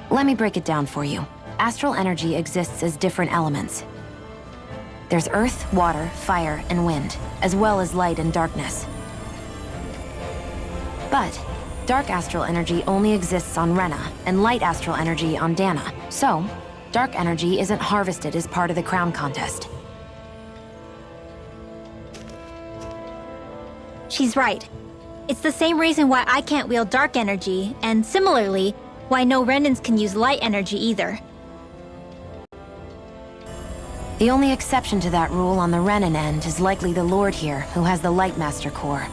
Let me break it down for you. Astral energy exists as different elements. There's earth, water, fire, and wind, as well as light and darkness. But dark astral energy only exists on Rena, and light astral energy on Dana. So, dark energy isn't harvested as part of the crown contest. She's right. It's the same reason why I can't wield dark energy, and similarly, why no Renans can use light energy either. The only exception to that rule on the Renan end is likely the Lord here, who has the Lightmaster core.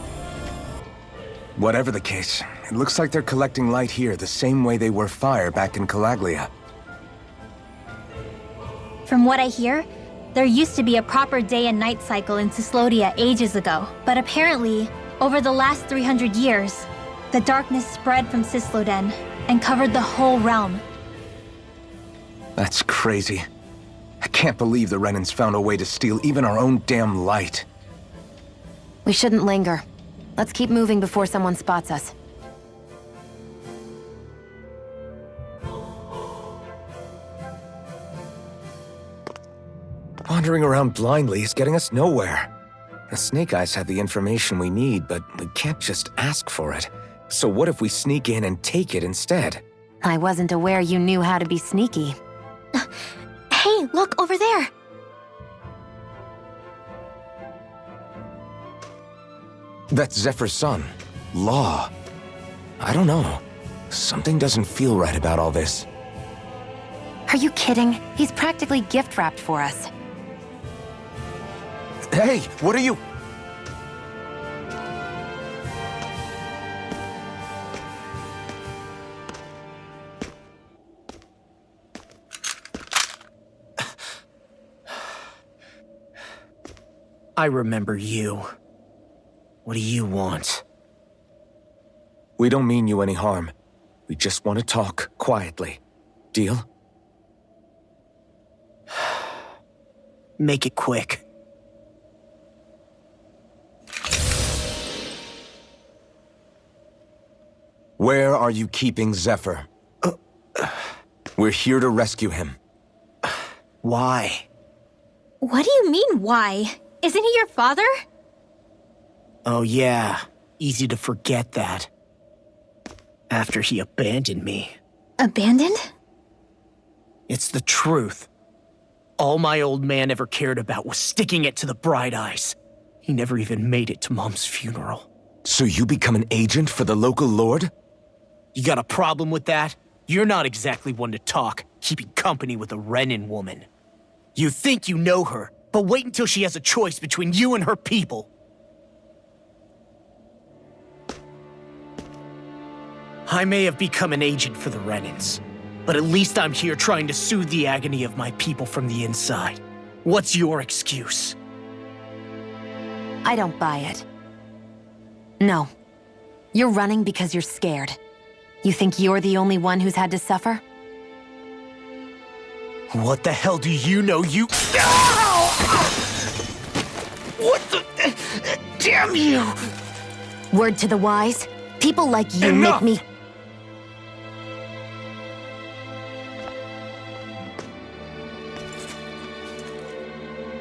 Whatever the case, it looks like they're collecting light here the same way they were fire back in Calaglia. From what I hear, there used to be a proper day and night cycle in Cyslodia ages ago, but apparently, over the last 300 years, the darkness spread from Cysloden and covered the whole realm. That's crazy. I can't believe the Renans found a way to steal even our own damn light. We shouldn't linger. Let's keep moving before someone spots us. Wandering around blindly is getting us nowhere. The Snake Eyes have the information we need, but we can't just ask for it. So what if we sneak in and take it instead? I wasn't aware you knew how to be sneaky. Hey, look over there! That's Zephyr's son, Law. I don't know. Something doesn't feel right about all this. Are you kidding? He's practically gift-wrapped for us. Hey, what are you... I remember you. What do you want? We don't mean you any harm. We just want to talk quietly. Deal? Make it quick. Where are you keeping Zephyr? We're here to rescue him. Why? What do you mean, why? Isn't he your father? Oh yeah, easy to forget that. After he abandoned me. Abandoned? It's the truth. All my old man ever cared about was sticking it to the Bright Eyes. He never even made it to Mom's funeral. So you become an agent for the local lord? You got a problem with that? You're not exactly one to talk, keeping company with a Renan woman. You think you know her, but wait until she has a choice between you and her people. I may have become an agent for the Renans, but at least I'm here trying to soothe the agony of my people from the inside. What's your excuse? I don't buy it. No. You're running because you're scared. You think you're the only one who's had to suffer? What the hell do you know, you— What the— Damn you! Word to the wise, people like you Enough! make me—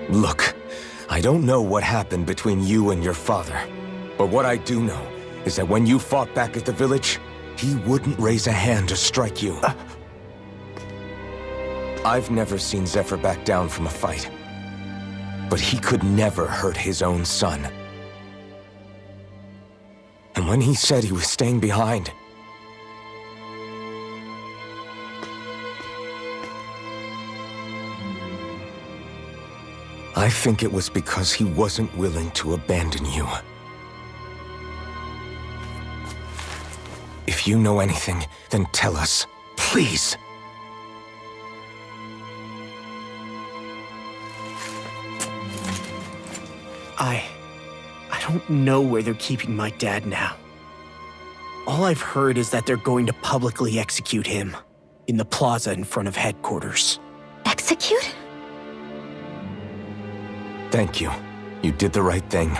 Look, I don't know what happened between you and your father. But what I do know is that when you fought back at the village, he wouldn't raise a hand to strike you. I've never seen Zephyr back down from a fight. But he could never hurt his own son. And when he said he was staying behind, I think it was because he wasn't willing to abandon you. If you know anything, then tell us, please. I don't know where they're keeping my dad now. All I've heard is that they're going to publicly execute him in the plaza in front of headquarters. Execute? Thank you. You did the right thing.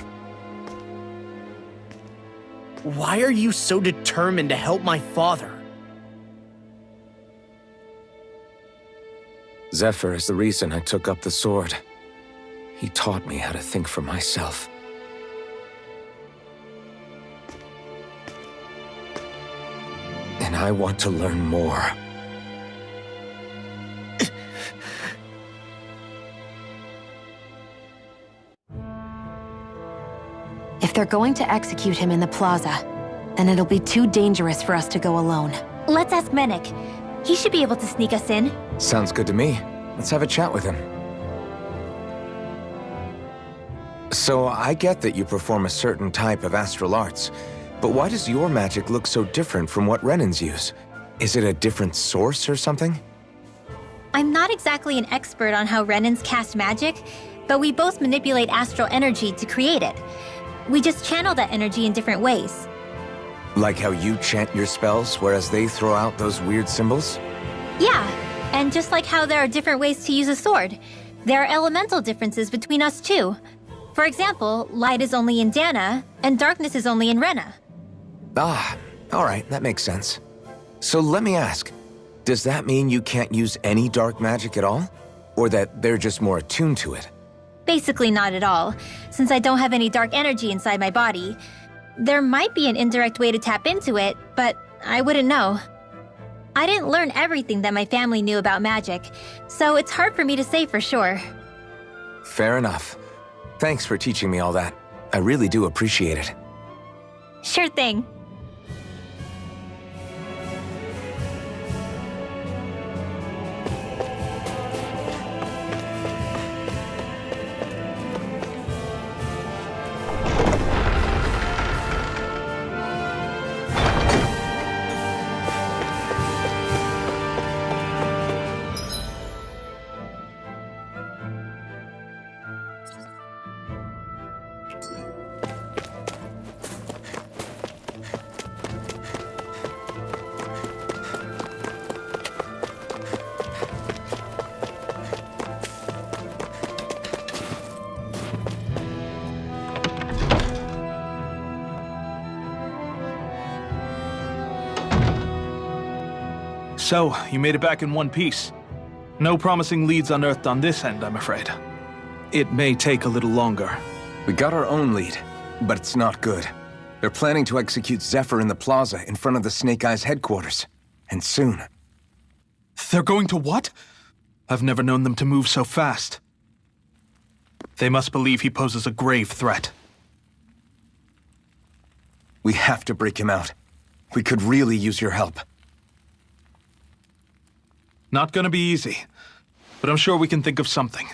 Why are you so determined to help my father? Zephyr is the reason I took up the sword. He taught me how to think for myself. And I want to learn more. If they're going to execute him in the plaza, then it'll be too dangerous for us to go alone. Let's ask Menik. He should be able to sneak us in. Sounds good to me. Let's have a chat with him. So, I get that you perform a certain type of astral arts, but why does your magic look so different from what Renans use? Is it a different source or something? I'm not exactly an expert on how Renans cast magic, but we both manipulate astral energy to create it. We just channel that energy in different ways. Like how you chant your spells, whereas they throw out those weird symbols? Yeah, and just like how there are different ways to use a sword, there are elemental differences between us too. For example, light is only in Dana, and darkness is only in Rena. Ah, alright, that makes sense. So let me ask, does that mean you can't use any dark magic at all? Or that they're just more attuned to it? Basically not at all, since I don't have any dark energy inside my body. There might be an indirect way to tap into it, but I wouldn't know. I didn't learn everything that my family knew about magic, so it's hard for me to say for sure. Fair enough. Thanks for teaching me all that. I really do appreciate it. Sure thing. So, you made it back in one piece. No promising leads unearthed on this end, I'm afraid. It may take a little longer. We got our own lead, but it's not good. They're planning to execute Zephyr in the plaza in front of the Snake Eyes headquarters. And soon. They're going to what? I've never known them to move so fast. They must believe he poses a grave threat. We have to break him out. We could really use your help. Not gonna be easy, but I'm sure we can think of something.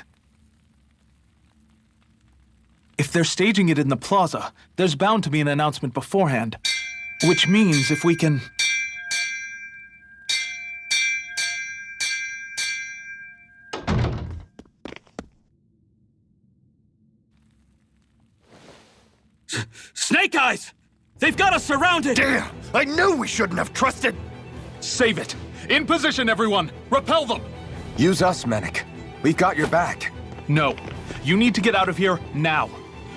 If they're staging it in the plaza, there's bound to be an announcement beforehand. Which means if we can... Snake Eyes! They've got us surrounded! Damn! I knew we shouldn't have trusted! Save it! In position, everyone! Repel them! Use us, Mennick. We've got your back. No. You need to get out of here now.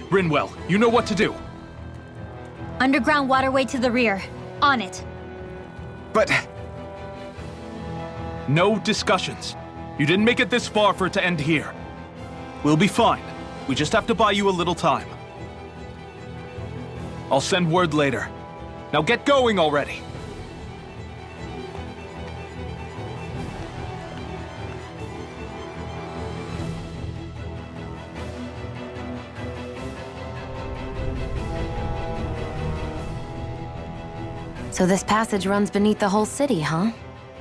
Rinwell, you know what to do. Underground waterway to the rear. On it. But... No discussions. You didn't make it this far for it to end here. We'll be fine. We just have to buy you a little time. I'll send word later. Now get going already! So this passage runs beneath the whole city, huh?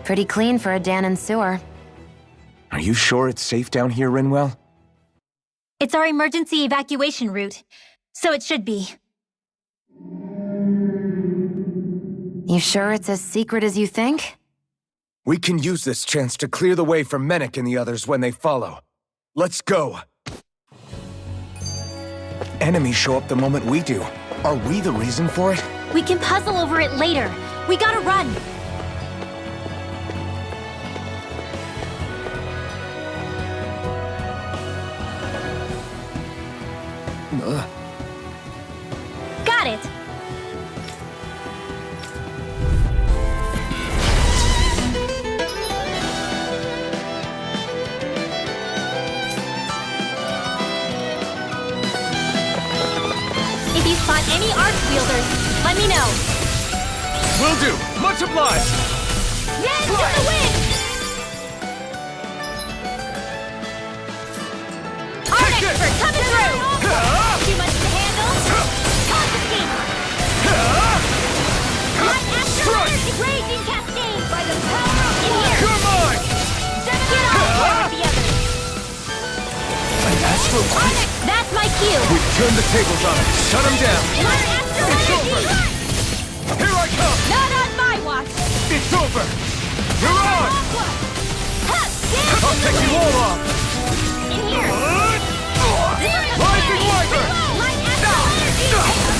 Pretty clean for a Danon sewer. Are you sure it's safe down here, Rinwell? It's our emergency evacuation route, so it should be. You sure it's as secret as you think? We can use this chance to clear the way for Mennick and the others when they follow. Let's go! Enemies show up the moment we do. Are we the reason for it? We can puzzle over it later. We gotta run. Got it. If you spot any arc wielders, let me know. Will do! Much obliged! Red to the wind! Art expert coming through! Too much to handle? Confiscate! Light after raging cascade! By the power of blood! Come on! Get off there with the others! An astral Onyx, that's my cue! We've turned the tables on it. Shut him down! Light after energy! Here I come! Not on my watch! It's over! You're on! I'll take you all off! In here! Rising Wyvern! Light after energy!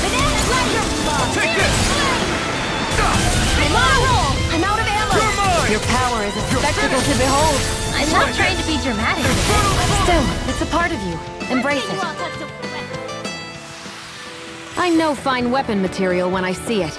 Banana Ledger! Take this! I'm on a roll! I'm out of ammo! You're mine! Your power is a spectacle to behold. I'm not trying to be dramatic. Still, it's a part of you. Embrace You it. all touched a- I know fine weapon material when I see it.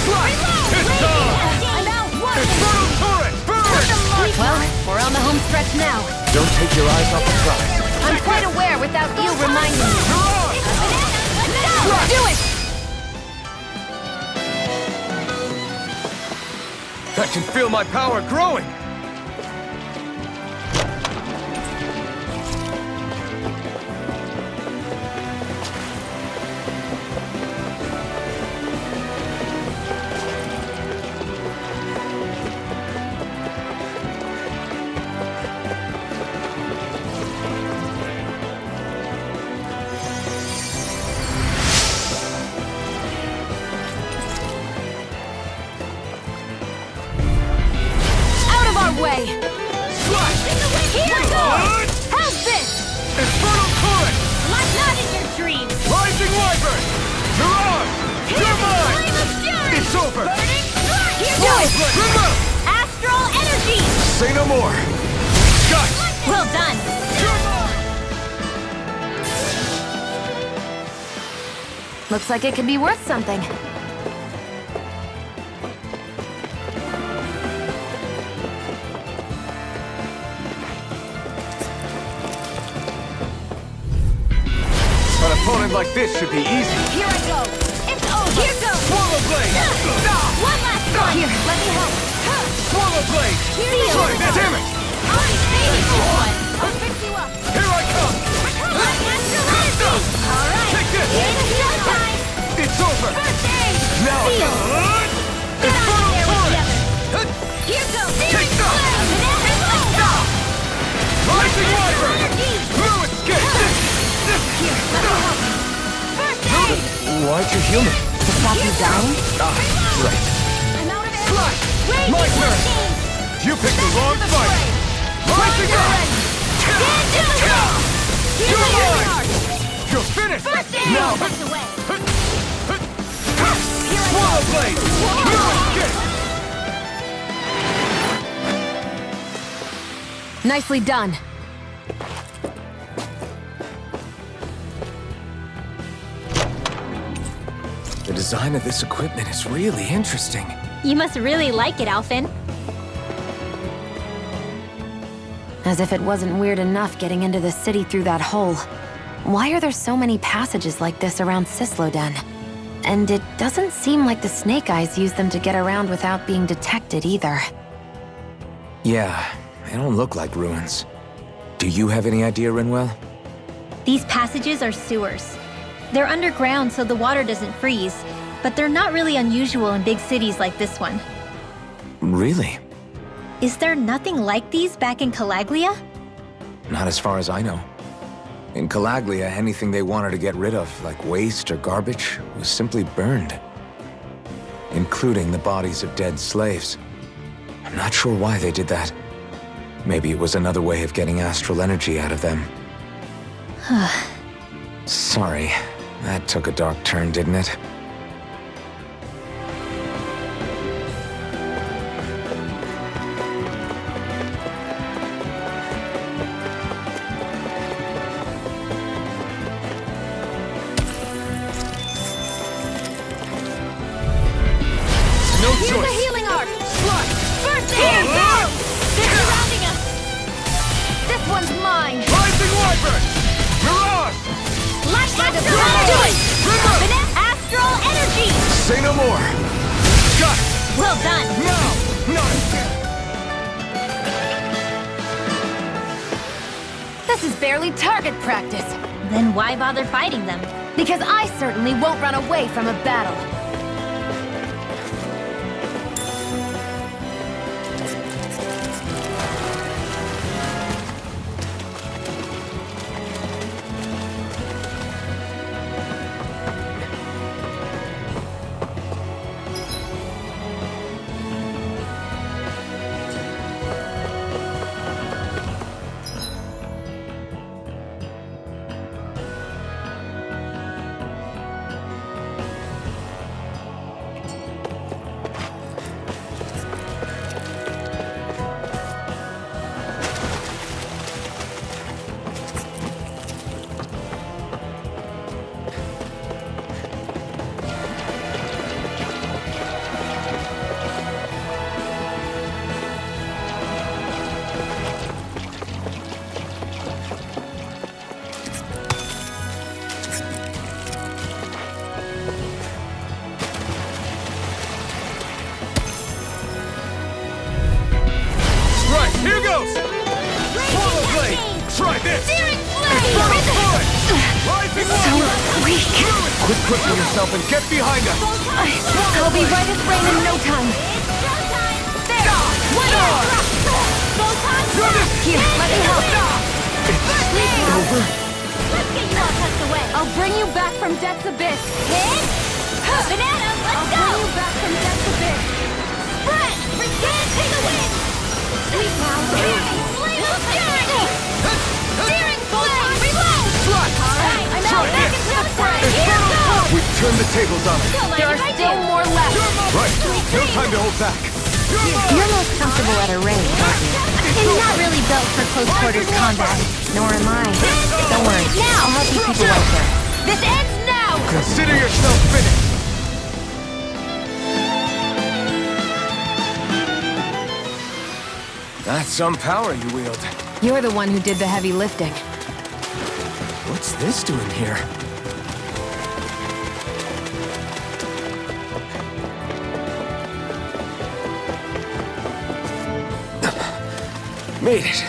Slice! It's done! I'm out! One! Infernal turret! Burn! Well, we're on the home stretch now. Don't take your eyes off the prize. I'm quite aware without you reminding me. Mirage! Do it! I can feel my power growing! Out of our way! Slice! Here goes! How's this? Infernal turret! Like not in your dreams! Rising Wyvern! Mirage! You're mine! Flame of fury! It's over! Burning strike! Do it! Remove! Astral energy! Say no more! Gut! Well done! You're mine! Looks like it could be worth something. An opponent like this should be easy. Here I go! It's over! Here goes! Swallow Blade! One last one! Here, let me help! Swallow Blade! Seal! Damn it! I'm saving this one! I'll fix you up! Here I come! Like astral energy! Alright! Take this! It's showtime! It's over! First aid! Now I Seal! can... Get out of there with the Infernal others! Here goes! Take that! Rising Wyvern! No escape! Here, let me help you. First aid! Why'd you heal me? To stop you dying? Ah, right. I'm out of ammo. Slice! Wait, My it's turn! working. You picked the wrong fight! Rising Up! Stand down! You're mine! You're finished! First aid! Now! Push away. Swallow Blade! No escape! Nicely done. The design of this equipment is really interesting. You must really like it, Alphen. As if it wasn't weird enough getting into the city through that hole. Why are there so many passages like this around Sisloden? And it doesn't seem like the Snake Eyes use them to get around without being detected either. Yeah, they don't look like ruins. Do you have any idea, Rinwell? These passages are sewers. They're underground so the water doesn't freeze, but they're not really unusual in big cities like this one. Really? Is there nothing like these back in Calaglia? Not as far as I know. In Calaglia, anything they wanted to get rid of, like waste or garbage, was simply burned. Including the bodies of dead slaves. I'm not sure why they did that. Maybe it was another way of getting astral energy out of them. Sorry, that took a dark turn, didn't it? No Here's the choice! healing art! Slice! First aid! Go! They're surrounding us! This one's mine! Rising Wyvern! Mirage! Like astral energy! Finesse astral energy! Say no more! Gut! Well done! Now! Not again! This is barely target practice. Then why bother fighting them? Because I certainly won't run away from a battle. Quit crippling yourself and get behind us! I'll be right as rain in no time. There! One more! Here, let me help. Over. Let's get you all tucked away. I'll bring you back from Death's Abyss. Hit! Banana, let's go! I'll bring you back from Death's Abyss. Spread! Return to the wind! Sleep now. Steering flame! Reload! Alright, I'm out back into the fray! Here goes! We've turned the tables on it. There are still more left. Right, no time to hold back. You're most comfortable at a range, aren't you? I'm not really built for close quarters combat. Nor am I. Don't worry. I'll help you keep away here. This ends now! Consider yourself finished. That's some power you wield. You're the one who did the heavy lifting. What's this doing here? Made it.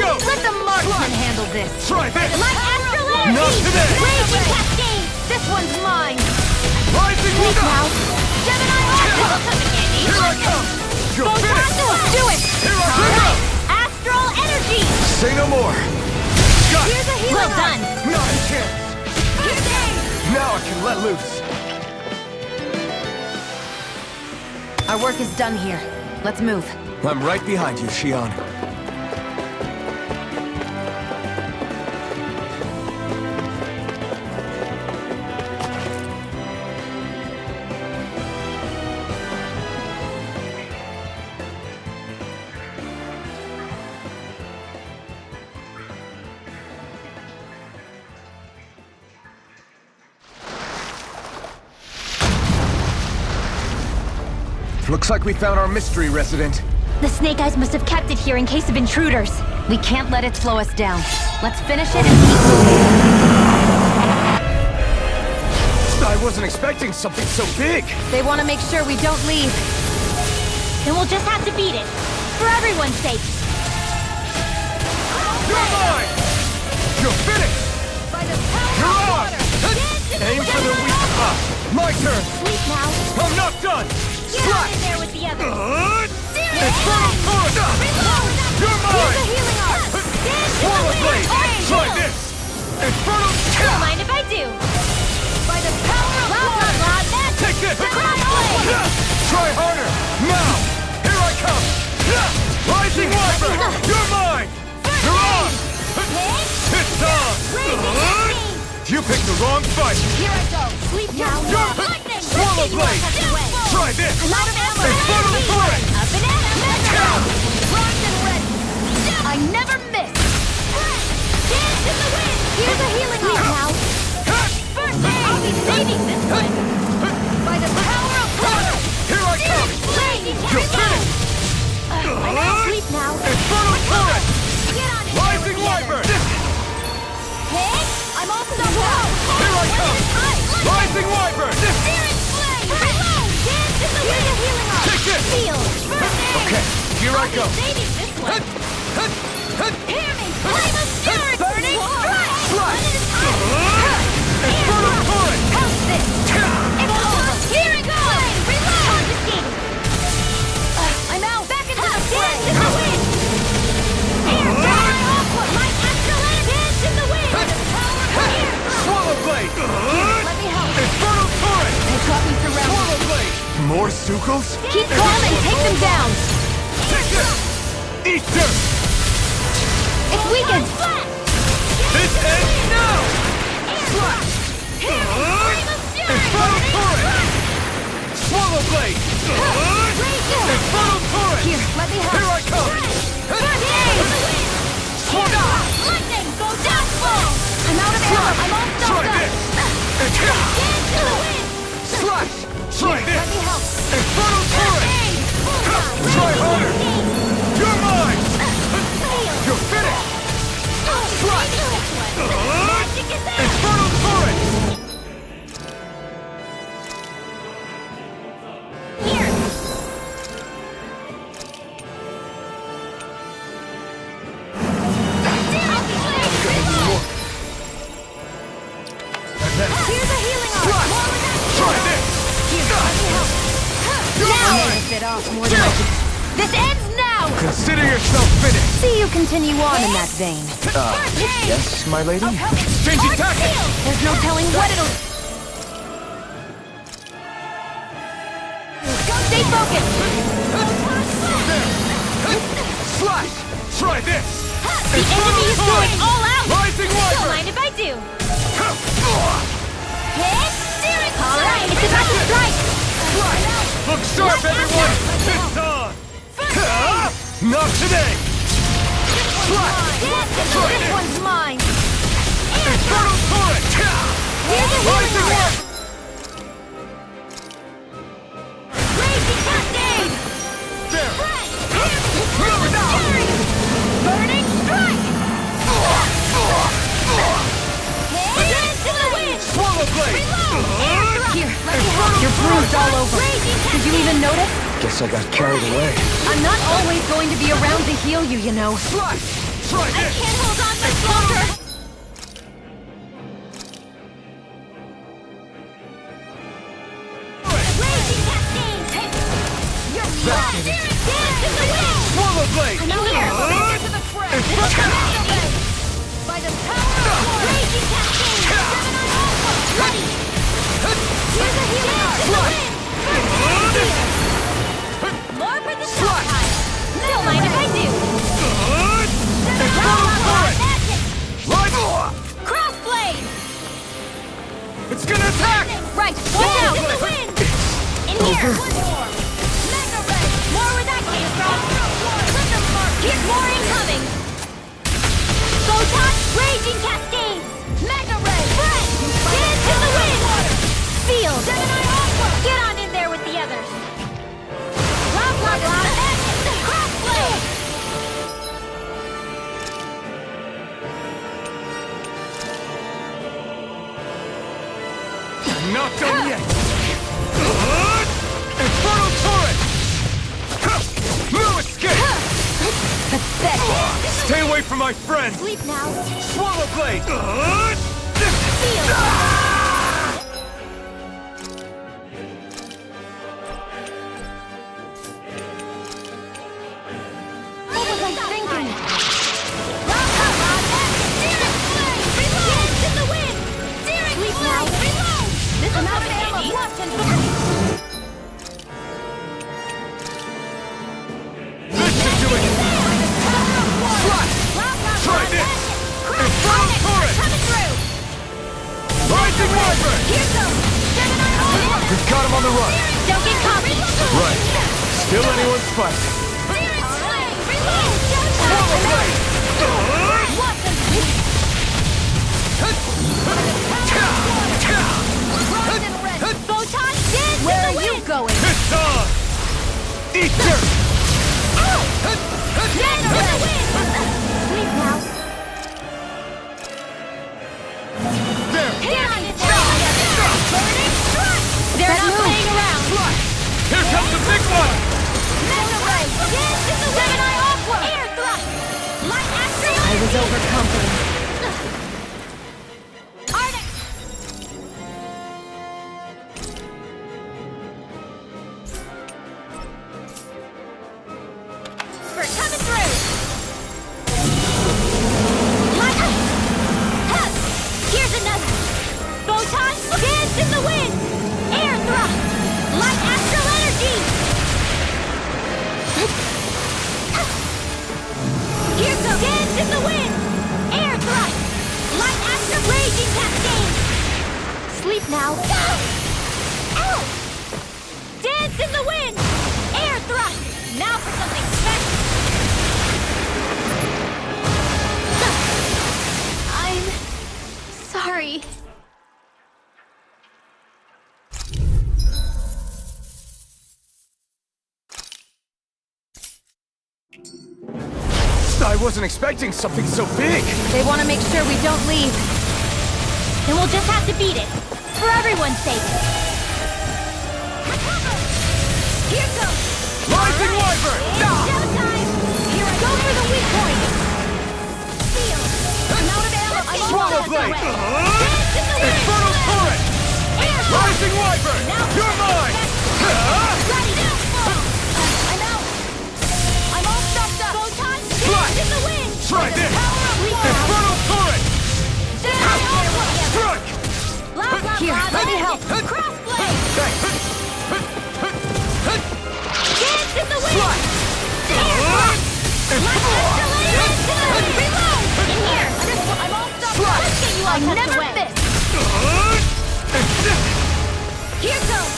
Let the marksman handle this. Try this! My astral energy! Not today! Raging cascade! This one's mine. Rising Sleep Luda! now. Gemini Oracle! Here I come! You're finished! Do it. Here I come! Astral energy! Say no more! Got it! Here's a healing Well arm. done! Not a chance! Now I can let loose! Our work is done here. Let's move. I'm right behind you, Shion. Looks like we found our mystery resident. The Snake Eyes must have kept it here in case of intruders. We can't let it slow us down. Let's finish it and keep moving. I wasn't expecting something so big! They want to make sure we don't leave. Then we'll just have to beat it. For everyone's sake. You're mine! You're finished! You're on! Aim for the weak spot! My turn! Sleep now. I'm not done! Get on in there with the others. Infernal Torrent! You're mine! Here's a healing arm. Swallow Blade! Try this! Infernal Don't mind if I do. By the power of blood, Take this! Gemini Blade. Try harder! Now! Here I come! Rising Wyvern! You're mine! You're on! It's on! You picked the wrong fight! Here I go. Sleep now. Lightning. Swallow Blade! Try this! I'm out of ammo. Infernal Torrent! A banana metro. Locked and ready. I never miss. Dance in the wind. Here's a healing arm now. First aid. I'll be saving this one. By the power of blood. Here I come! You're finished! I'm out of sleep now. Infernal Torrent! Get on it. Rising Wyvern! Hey, I'm all set up. Here I come! Rising Wyvern! Searing flame. Reload. Dance in the wind. Here's a healing arm. Take this! Heal. First aid. Okay, here I go! Saving this one. Hear me. Flame of spirit. Burning strike. Strike. Infernal Torrent! How's this? It's over. Here it goes. Reload. Confiscated. I'm out. Back into the dance in the wind. Here, Gemini Aqua. My astral energy. Dance in the wind. Here. Swallow Blade! Let me help. Infernal Torrent! They got me surrounded. Swallow Blade! More Azugals? Keep calm and take them down! Eat dirt! It's weakened! This ends now! Infernal Torrent! Swallow Blade! Infernal Torrent! Here, let me help! Here I come! Lightning! Go down full! I'm out of ammo! I'm all Try stopped up! this! Dance to the wind! Slash! Try this! Let me help! Infernal Torrent! Try harder! You're mine! You're finished! Slash! Infernal Torrent! Here's a healing arm! Slash! More with that Try this! You're I may mine! have bit off more than I could... This ends now! Consider yourself finished! See you continue on in that vein. Yes, my lady? Changing tactics! There's no telling what it'll... Stay focused! Slash! Try this! The enemy is going all out! Rising Don't Wyvern! mind if I do! Hit! Searing Alright, it's about to strike! Look sharp, everyone! It's on! Not today! This one's mine! Infernal Torrent! Here's a healing Rising arm! Wyvern! Raging Cascade! There! Burning Strike! Hit to the wind! Swallow Blade! Here, let me help. You're bruised all over. Did you even notice? Guess I got carried away. I'm not always going to be around to heal you, you know. Slash! Try I this! can't hold on much longer! Raging Cascade! You're mine! Dance in the wind! Swallow Blade! I'm here! To the fray! By the power of war! Raging Cascade! Gemini Alpha! Ready! Here's a healing arm! To the wind! More for the shot time! Don't mind if I do! Infernal Torrent! Magic! Right! Crossblade! It's gonna attack! Right, watch out! In the wind! In here! One more! Mega Ray! More where that came from! Here's more incoming! Photon! Raging Cascades! Mega Ray! Friend! Dance in the wind! Field! Gemini Aqua! Get on in there with the others! Blah blah blah! Crossblade! Not done yet! Infernal Torrent! No escape! Pathetic! Stay away from my friend! Sleep now! Swallow Blade! What was I thinking? Dance in the wind! Sleep now! Reload! This is not ammo! Watch and This should do it! Slash! Try this! Infernal Torrent! coming through! Rising Wyvern! Here goes! Gemini Alpha! We've got him on the run! Don't get cocky! Right. Still anyone's fight. Swallow Blade! Where are you going? It's on! Eat dirt! Sleep now. There! They're not playing around. Here comes the big one! Gemini Aqua! Air thrust! Light astral! I was overconfident. Arctic! We're coming through! Light! Huh. Here's another! Photon! Dance in the wind! Air thrust! Light astral energy! Dance in the wind! Air thrust! Now for something special! I'm sorry. I wasn't expecting something so big! They want to make sure we don't leave. Then we'll just have to beat it. For everyone's sake. Here goes! Rising Wyvern! Showtime! Here I go for the weak point! Seal! I'm out of ammo! I'm Swallow almost Blade! Dance in the wind! Infernal Torrent! Air Rising Wyvern! You're mine! Ready now! I'm out! I'm all stuffed up! Photon! Dance in the wind! Try this! Infernal Torrent! Strike! Here, let me help! Crossblade! Dance in the wind! Reload! In here! I'm all stuffed up! Let's get you all never miss! Here goes!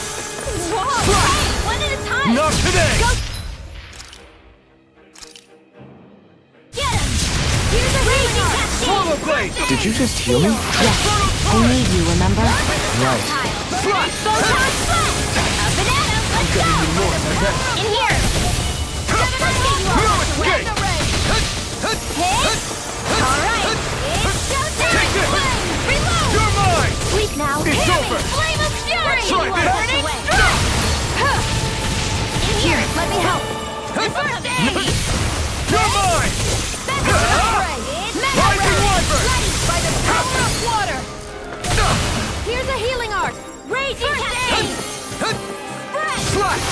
Whoa! Hey, one at a time! Not today! Go! Get him! Here's a raging cascade! Swallow Blade! Did you just heal me? I need you, remember? Right. Photon Splash! A banana! Let's go! In here! Let's get you all out the way! Hit! Alright! It's showtime! Take this! Reload! You're mine! Weak now! It's Hit over! me! Flame of fury! Try this! Burning strike! In here! Let me help! First aid! You're mine! Rising Wyvern! By the power of water! Here's a healing art! Raging cascade! Spread! Slash!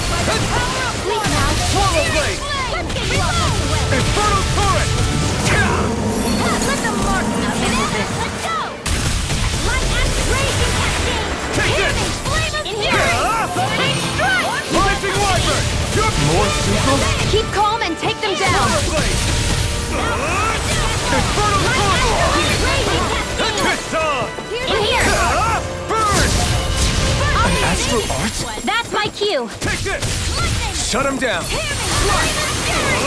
By the power of water! Now! Swallow Blade! Let's get you all out the way! Infernal Torrent! Let them mark us! Let's go! Light and raging cascade! Take Hear this! me! Flame of fury! Burning strike! Rising Wyvern! You're more super! Keep calm and take them down! Swallow Blade! Infernal Torrent! Raging cascade! It's on! In here! Burn! Astral Arts? That's my cue! Take this! Shut him down! Hear me! Flame of fury!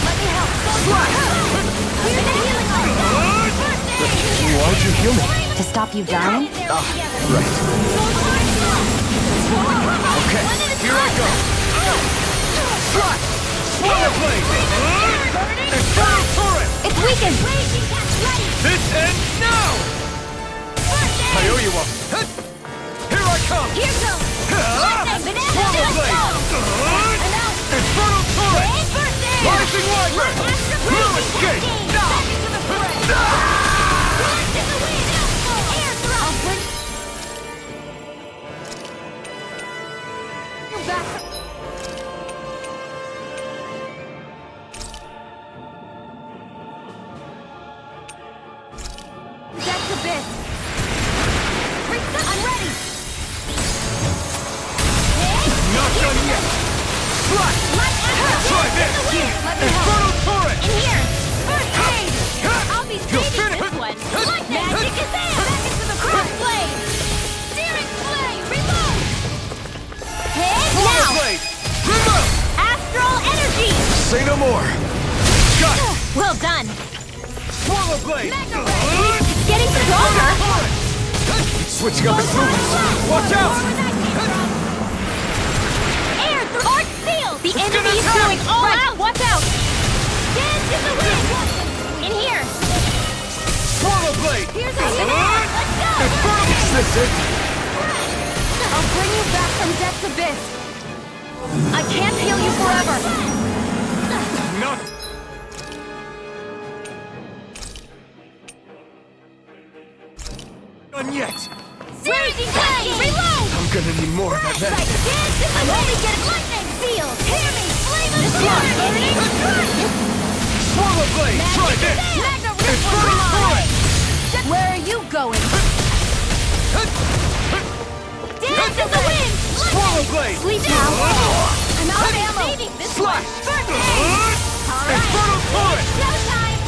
Let me help! Here's a healing art! First aid! Why'd you heal me? To stop you dying? Right. Okay, here I go! Slash! Swallow Blade! Infernal Torrent! It's weakened! This ends now! I owe you one! Here I come! Here goes! Swallow Blade! Infernal Torrent! Rising Wyvern! No escape! That's a bit. I'm ready. Not done yet! Slash! Try this! Let me help. Infernal Torrent! In here. First aid. I'll be You'll saving finish- this one. Magic is in. Back into the crossblade. Searing flame. Reload. Hit Swallow now. Blade! Remote! Astral energy. Say no more! Got it! Well done. Swallow Blade! It's getting stronger. It's switching up its movements! Watch out! Air through Arc Seal. The enemy gonna is attack. going all out. Watch out. Dance in the wind. In here. Swallow Blade! Here's a healing art. Let's go. Is this it? I'll bring you back from Death's Abyss. I can't heal you forever. Not... Done yet! Raging flame. Reload. I'm gonna need more of that Right. medicine. Dance in the only getting lightning field. Hear me. Flame of fury. Burning strike. Swallow Blade! Try this! Magna Infernal Torrent! Where are you going? Dance in the wind. Swallow Blade! Sleep now. I'm out of ammo. Saving this Slash! one. First aid. All right. Infernal Torrent! Showtime.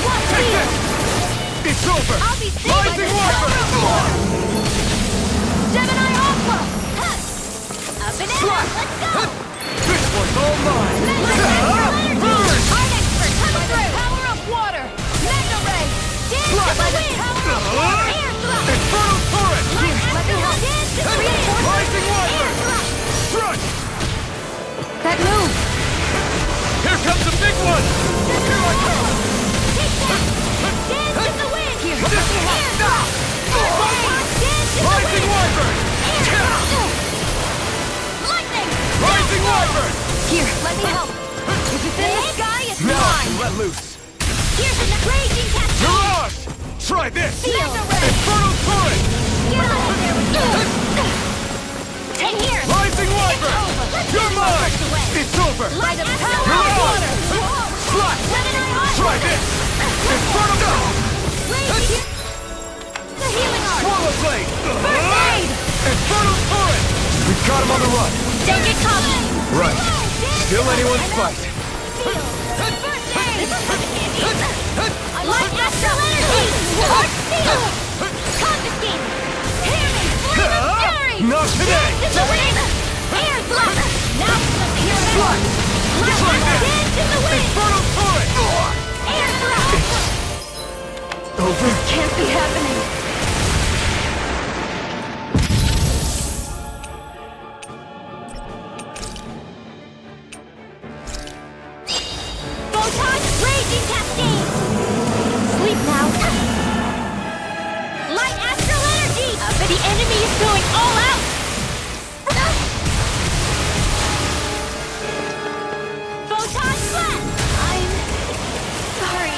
What Take field? this! It's over! I'll be saved by Rising the power Wyvern! of water. Gemini Aqua. This one's all mine! Burn! Power of water! Mega ray! Dance Flush! by the power of water! Air thrust! Infernal torrent! Let me help! Dance to the reinforcement! Rising Air wyvern! thrust! Strike! That move! Here comes the big one! Here I come! Take that! Dance in the wind! Here, This air one! thrust! Dance in the Rising wind! wyvern! Air thrust! Lightning! Rising wyvern! Here, let me help! If it's in the sky, it's Now I mine! can let loose! Here's the raging cascade! Mirage! Try this! Feel! Infernal torrent! Get out of there with you! And here! Rising wyvern! You're mine! It's over! By the power of Mirage! water! Flush! Try this! Infernal! Raging! The healing art! Swallow blade! First aid! Infernal torrent! We've got him on the run! Don't get caught. Right. Still anyone's fight. Light astral energy! Heart steel! Confiscate! Parry! Flame of fury! Not today! Dance in the wind! Air thrust! Now let me hear it! Light Try this! dance in the wind! Infernal torrent! Air thrust! Over. Can't be happening! Photon raging cascade! Sleep now! Light astral energy! The enemy is going all out! Photon blast! I'm sorry.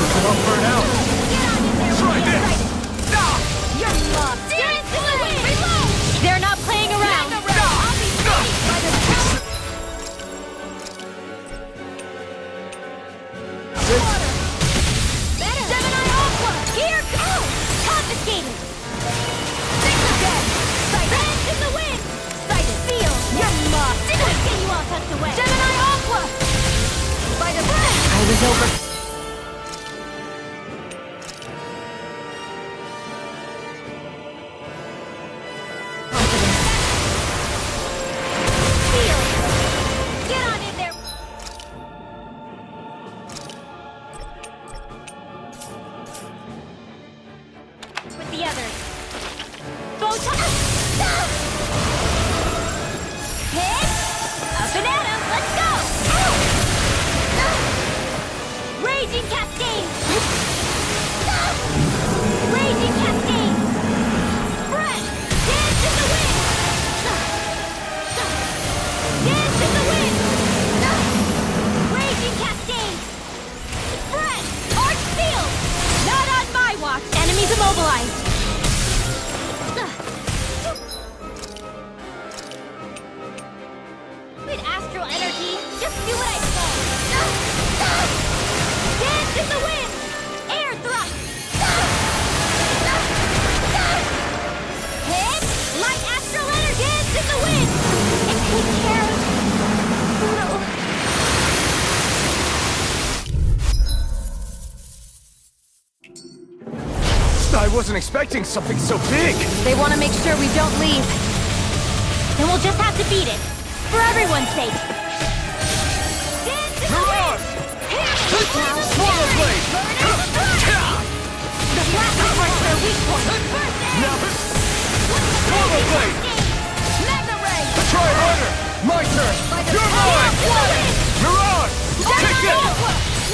Don't burn out! Try this! You're lost. Dance in the wind. Reload. They're not playing around. Gemini Aqua. Here goes. Confiscated. Signal dead. Dance in the wind. Sighted. Feel. You're lost. Let's get you all tucked away. Gemini Aqua. By the breath. I was over. Feel. Get on in there. With the others. Photon. Hit. Up and at 'em. Let's go. Raging Cascade. Raging Cascade. Spread. Dance in the wind. Dance in the wind. Raging Cascade. Spread. Arch field. Not on my watch. Enemies immobilized. With astral energy, just do what I say. Dance in the wind. Air thrust. Hit. Light astral energy. Dance in the wind. And take care of Pluto. I wasn't expecting something so big! They want to make sure we don't leave. Then we'll just have to beat it. For everyone's sake. Dance in the Mirage! Swallow blade! The blast marks their weak point. Swallow blade! Mega ray. Try harder! My turn! You're mine! Mirage! Take it!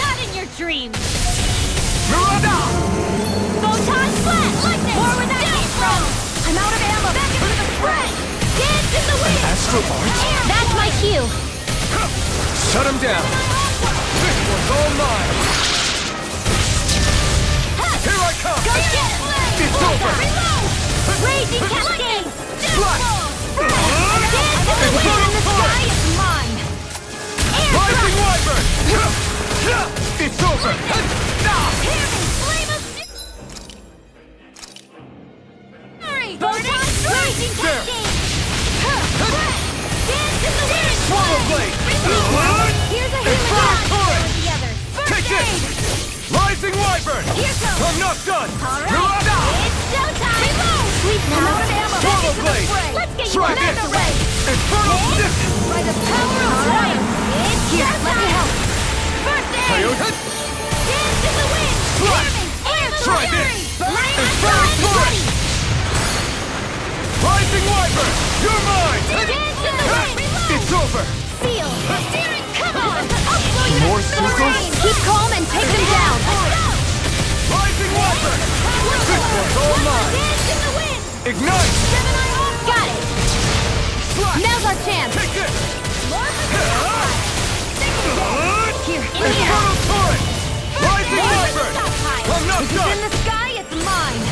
Not in your dreams. Mirage! Photon flash. Lightning. More where that came from. I'm out of ammo. Back into the fray. Dance in the wind. Astral Arch? That's my cue. Shut him down! This one's all mine! Here I come! Go get it. It's over! Reload. Raging Cascade. Flash! Dance in the wind in the sky is mine. Air Rising thrust. Wyvern! It's over! Hear me. Flame of Photon Raging There. Cascade. Dance in the wind. Swallow blade! Here's a It's healing Fire shot Torrent. with the others. Take this! Rising Wyvern! Here goes. I'm not done! All right. It's showtime. Reload. Sweet now. I'm out of ammo. Swallow blade! Let's get you Try on this! the way. Infernal Stick! By the power of science. It's here. Let me help. First aid. Coyote! Dance in the wind. Flash. Hear me. Try Fury. this. Light Infernal astral Torrent. energy. Rising Wyvern! You're mine! Dance in the wind. It's over! Feel. Come on. I'll slow you More down. circles? Keep calm and take them down. Rising Wyvern! This one's all mine! Dance in the wind. Ignite! Got it. Flash! Now's our chance. Take this! Here. Infernal Torrent! Rising Wyvern! I'm not If it's in done! the sky, it's mine.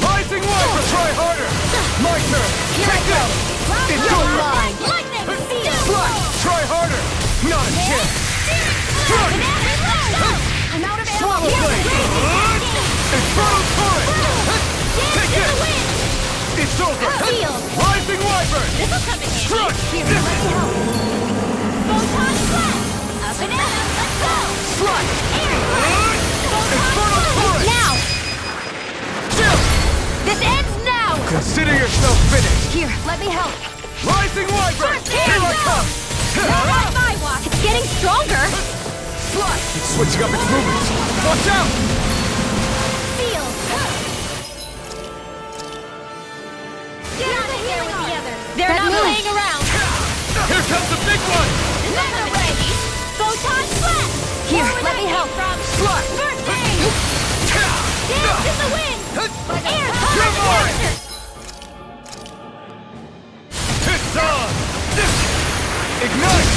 Rising Wyvern! Try harder! My turn! Here I Take go. this! It's You're over! mine. Lightning. Flash! Try harder! Not a chance! I'm out of ammo. Swallow blade! Infernal Torrent! Take this! It's over! Feel. Rising Wyvern! This'll come in handy. Strike! Here, let me help. Photon flash. Up and at 'em. Let's go. Strike! Infernal Photon Torrent! now. Chill! This ends now. Consider yourself finished! Here, let me help. Rising Wyvern! Here I come! Not on my watch. It's getting stronger. Flash! It's switching up its movements! Watch out! Feel. Get out of here with the others. They're not playing around. Here comes the big one! Mega ray. Photon flash. Here, let me help. Flash! First aid. Dance in the wind. Air You're mine. power. It's on! Ignite!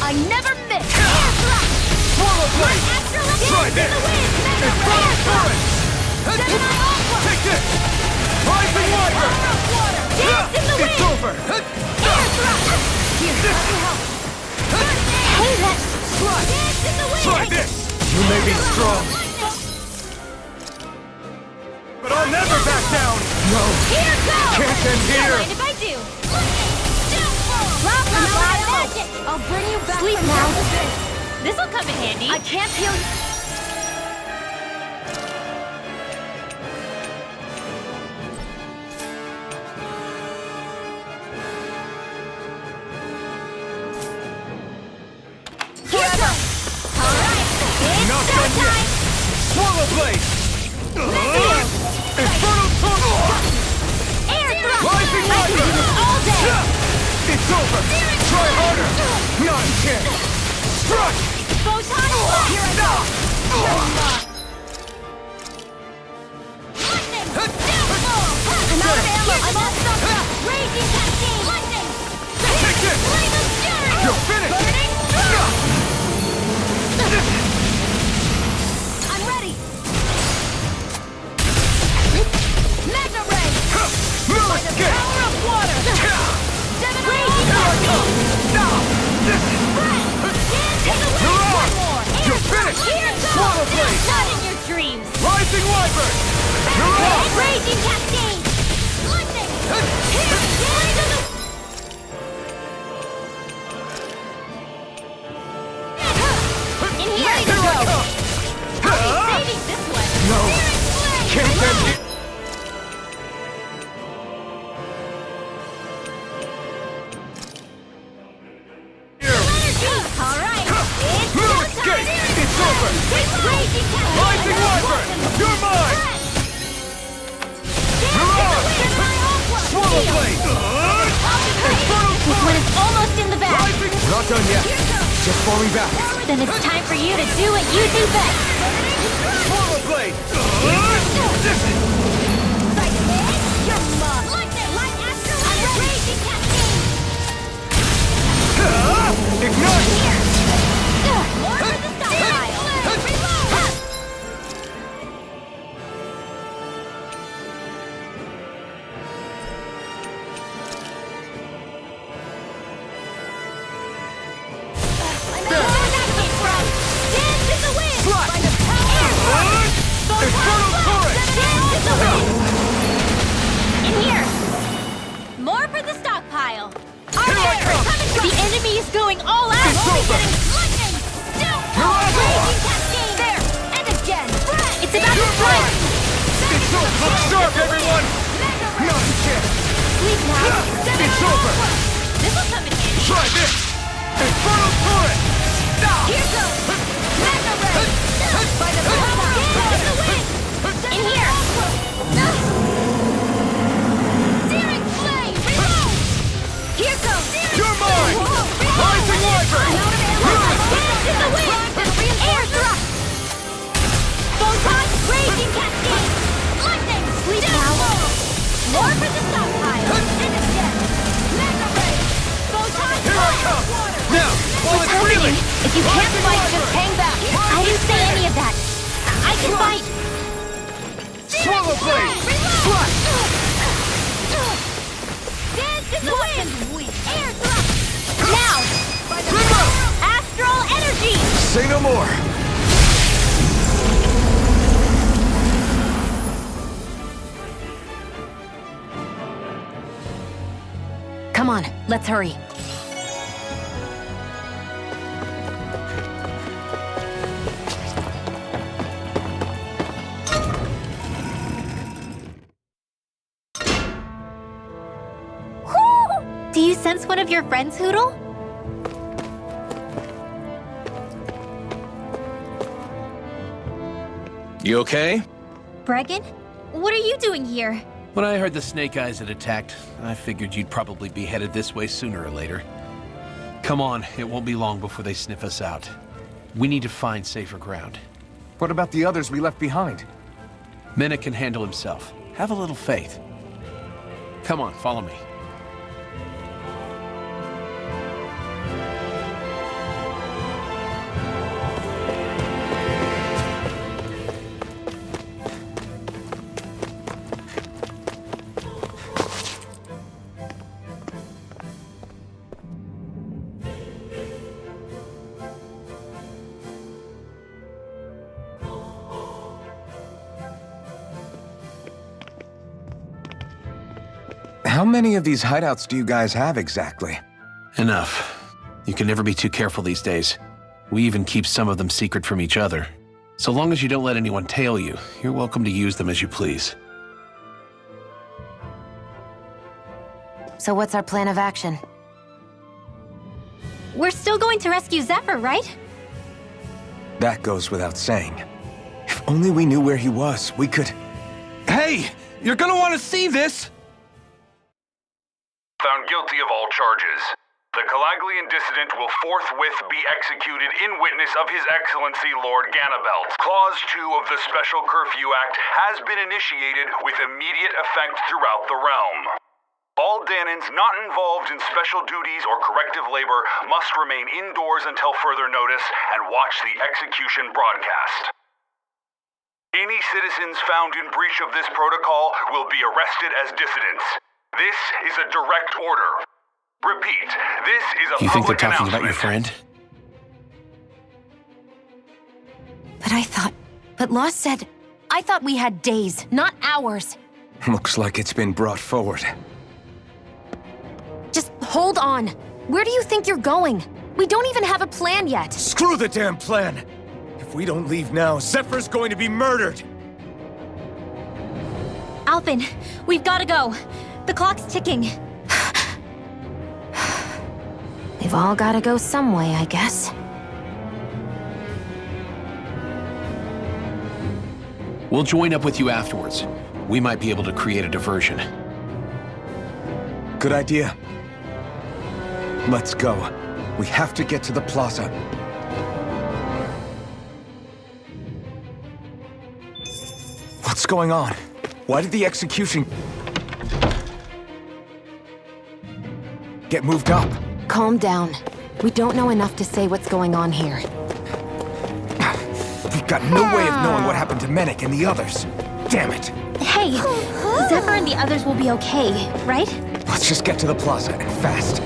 I never miss! Air thrust! Swallow blade! Try In this! the wind! Infernal torrent! Gemini Aqua! Take this! Rising Wyvern! Water! Dance in the wind! It's over! Air thrust! Here, let me help! Hey, let's dance in the wind! Try this! You may be strong, but I'll never back down! No! Here goes! Can't end here! Don't mind if I do! Blah, blah, blah, magic! I'll bring you back Sleep from now. the pit. This'll come in handy. I can't heal you. Forever! Alright! It's Not done yet! showtime! Swallow blade! Infernal torrent! Air thrust! Rising I can do Wyvern! this all day! It's over! Try harder! Not a chance! Strike! Photon blast! Here I go! Lightning! Downfall! I'm out of ammo! I'm all stuffed up! Raging cascade! Lightning! Take this! Flame of fury! You're finished! Burning drum! I'm ready! Mega ray! No By the escape! power of water! Gemini Here I come! Now! Dance in the wind! You're on! One more! Air You're thrust! finished! Here goes! Swallow blade! Not in your dreams. Rising Wyvern! You're on! Raging cascade! Lightning! Here! Dance in the... In here! Ready to Here I go! come! Saving this one. No! Flame! Can't end here! Energy! Alright! It's No showtime! escape! It's over! Raging cascade! Rising Wyvern! You're mine! You're on! Swallow blade! Infernal This one is almost in the bag. Rising... Not done yet. Just falling back. Then it's time for you to do what you do best. Swallow blade! Ignite! Infernal torrent! In here. More for the stockpile. Here I come! The enemy is going all out. It's over! There! And again! It's about to You're strike. mine! It's over! Look sharp, everyone! Not a chance! Sleep now. It's over! This'll come in handy. Try this! Infernal torrent! Here goes! Mega Ray! By the power of the wind! In here. Searing flame! Reload! Here goes! You're mine! Rising Wyvern! Dance in the wind! Air thrust! Photon raging cascade! Lightning! Sleep now! More for the stockpile! And again! Mega ray! Photon Here I come! Now, while it's reeling! If you can't fight, just hang back. I didn't say any of that. I can fight. Swallow blade! Slash! Dance in the wind! Air thrust! Now, Remote! astral energy. Say no more! Come on, let's hurry. Do you sense one of your friends, Hootle? You okay? Bregan? What are you doing here? When I heard the Snake Eyes had attacked, I figured you'd probably be headed this way sooner or later. Come on, it won't be long before they sniff us out. We need to find safer ground. What about the others we left behind? Menek can handle himself. Have a little faith. Come on, follow me. How many of these hideouts do you guys have exactly? Enough. You can never be too careful these days. We even keep some of them secret from each other. So long as you don't let anyone tail you, you're welcome to use them as you please. So what's our plan of action? We're still going to rescue Zephyr, right? That goes without saying. If only we knew where he was, we could... Hey! You're gonna want to see this! Found guilty of all charges. The Calaglian dissident will forthwith be executed in witness of His Excellency Lord Ganabelt. Clause 2 of the Special Curfew Act has been initiated with immediate effect throughout the realm. All Danans not involved in special duties or corrective labor must remain indoors until further notice and watch the execution broadcast. Any citizens found in breach of this protocol will be arrested as dissidents. This is a direct order. Repeat, this is a You think they're public talking about your announcement. friend? But Law said... I thought we had days, not hours. Looks like it's been brought forward. Just hold on. Where do you think you're going? We don't even have a plan yet. Screw the damn plan! If we don't leave now, Zephyr's going to be murdered! Alphen, we've got to go. The clock's ticking. They've all gotta go some way, I guess. We'll join up with you afterwards. We might be able to create a diversion. Good idea. Let's go. We have to get to the plaza. What's going on? Why did the execution get moved up? Calm down. We don't know enough to say what's going on here. We've got no way of knowing what happened to Menik and the others. Damn it. Hey, Zephyr and the others will be okay, right? Let's just get to the plaza, and fast.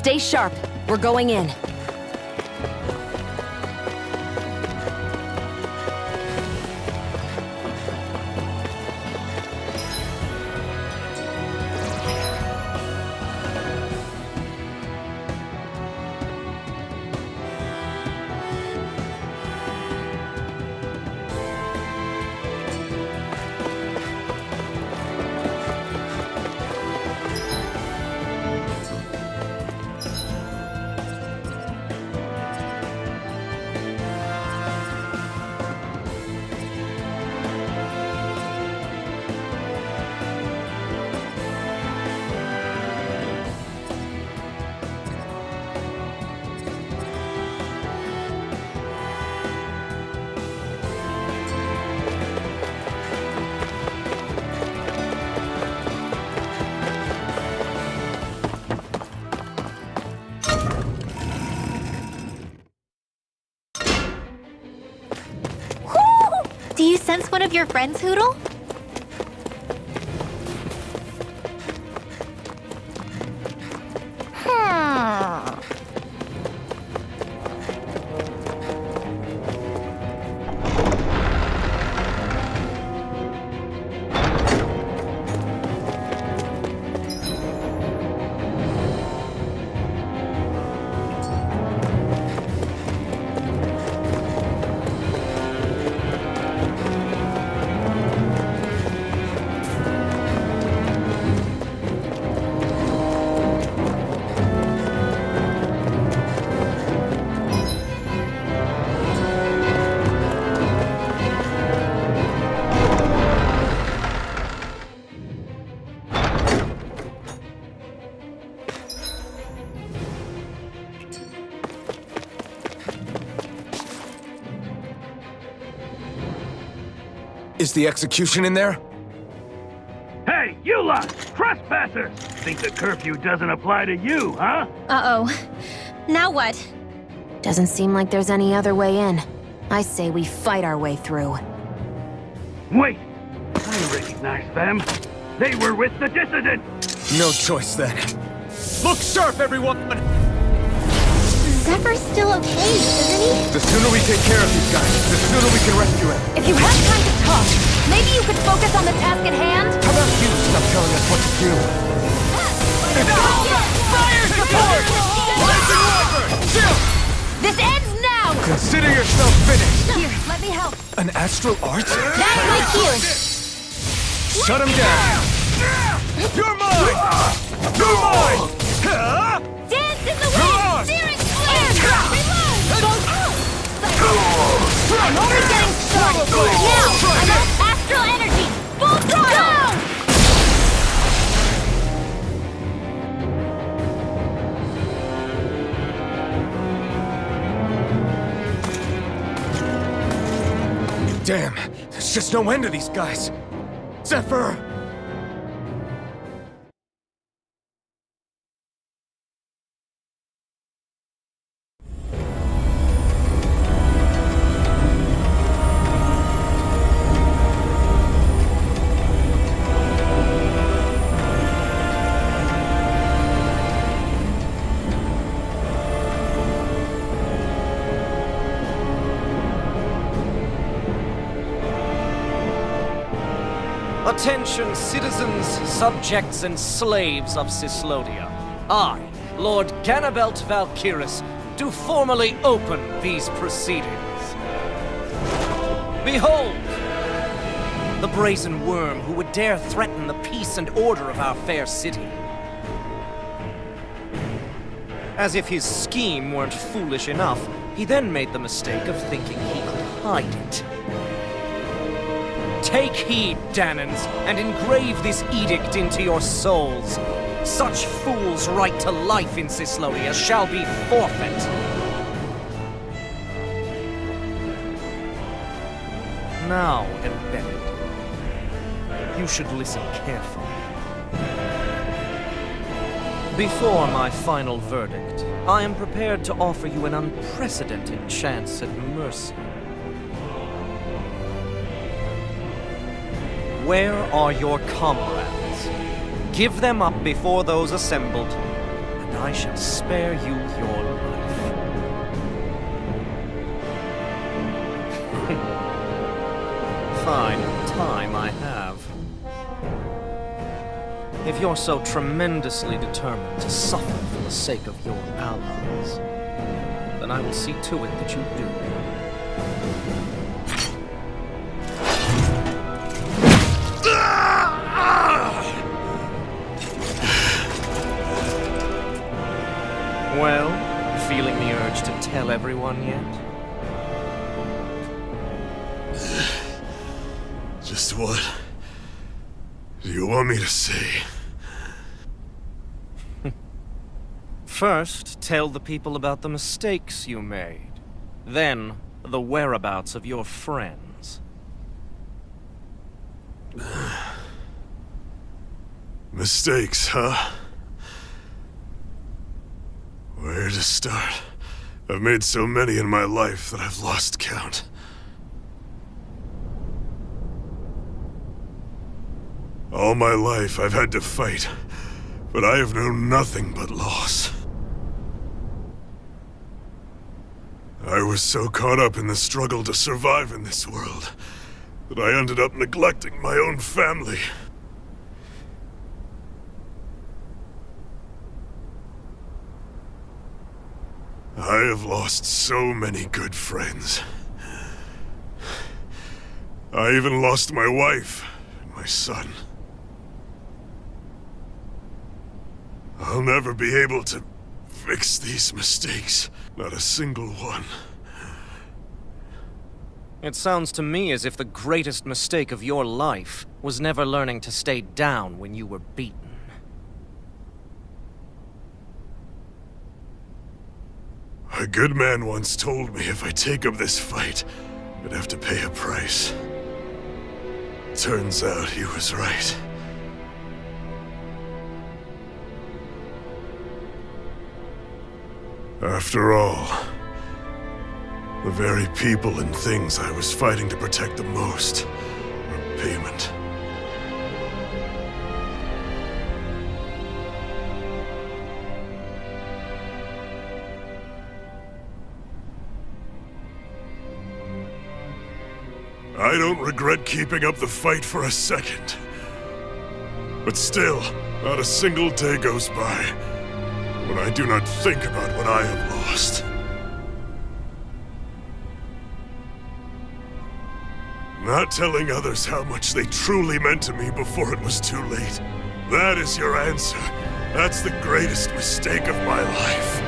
Stay sharp. We're going in. sense one of your friends, Hootle? Is the execution in there? Hey, you lot! Trespassers! Think the curfew doesn't apply to you, huh? Uh-oh. Now what? Doesn't seem like there's any other way in. I say we fight our way through. Wait! I recognize them. They were with the dissident! No choice then. Look sharp, everyone! Zephyr's still okay, isn't he? The sooner we take care of these guys, the sooner we can rescue him. If you have time to talk, maybe you could focus on the task at hand? How about you stop telling us what to do? Fire support! This ends now! Consider yourself finished! Here, let me help. An astral art? That's my cue! Shut him down! You're mine! You're mine! Dance in the wind! Searing flame! Reload! I'm only getting started! Now, I'm on astral energy! Full throttle! Damn, there's just no end to these guys. Zephyr! Attention, citizens, subjects, and slaves of Cyslodia. I, Lord Ganabelt Valkyris, do formally open these proceedings. Behold! The brazen worm who would dare threaten the peace and order of our fair city. As if his scheme weren't foolish enough, he then made the mistake of thinking he could hide it. Take heed, Danans, and engrave this edict into your souls. Such fools' right to life in Cyslodia shall be forfeit. Now, embedded, you should listen carefully. Before my final verdict, I am prepared to offer you an unprecedented chance at mercy. Where are your comrades? Give them up before those assembled, and I shall spare you your life. Fine time I have. If you're so tremendously determined to suffer for the sake of your allies, then I will see to it that you do. Well, feeling the urge to tell everyone yet? Just what do you want me to say? First, tell the people about the mistakes you made. Then, the whereabouts of your friends. Mistakes, huh? Where to start? I've made so many in my life that I've lost count. All my life I've had to fight, but I have known nothing but loss. I was so caught up in the struggle to survive in this world that I ended up neglecting my own family. I have lost so many good friends. I even lost my wife and my son. I'll never be able to fix these mistakes. Not a single one. It sounds to me as if the greatest mistake of your life was never learning to stay down when you were beaten. A good man once told me if I take up this fight, I'd have to pay a price. Turns out he was right. After all, the very people and things I was fighting to protect the most were payment. I don't regret keeping up the fight for a second. But still, not a single day goes by when I do not think about what I have lost. Not telling others how much they truly meant to me before it was too late. That is your answer. That's the greatest mistake of my life.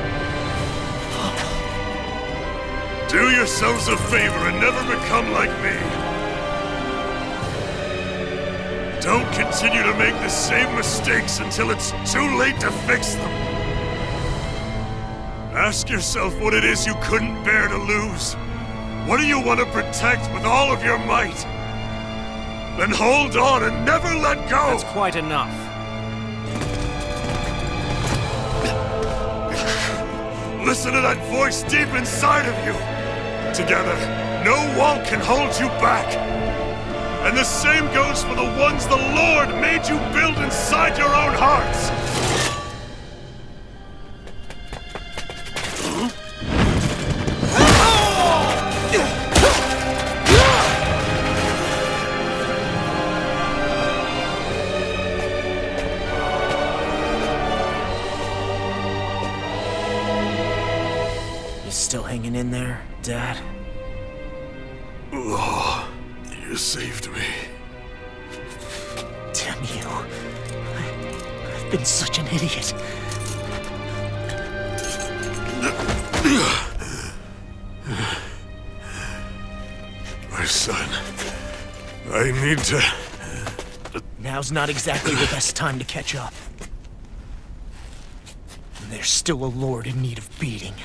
Do yourselves a favor and never become like me. Don't continue to make the same mistakes until it's too late to fix them. Ask yourself what it is you couldn't bear to lose. What do you want to protect with all of your might? Then hold on and never let go! That's quite enough. Listen to that voice deep inside of you! Together, no wall can hold you back! And the same goes for the ones the Lord made you build inside your own hearts! Still hanging in there, Dad? Oh, you saved me. Damn you. I've been such an idiot. My son, I need to... Now's not exactly the best time to catch up. There's still a lord in need of beating.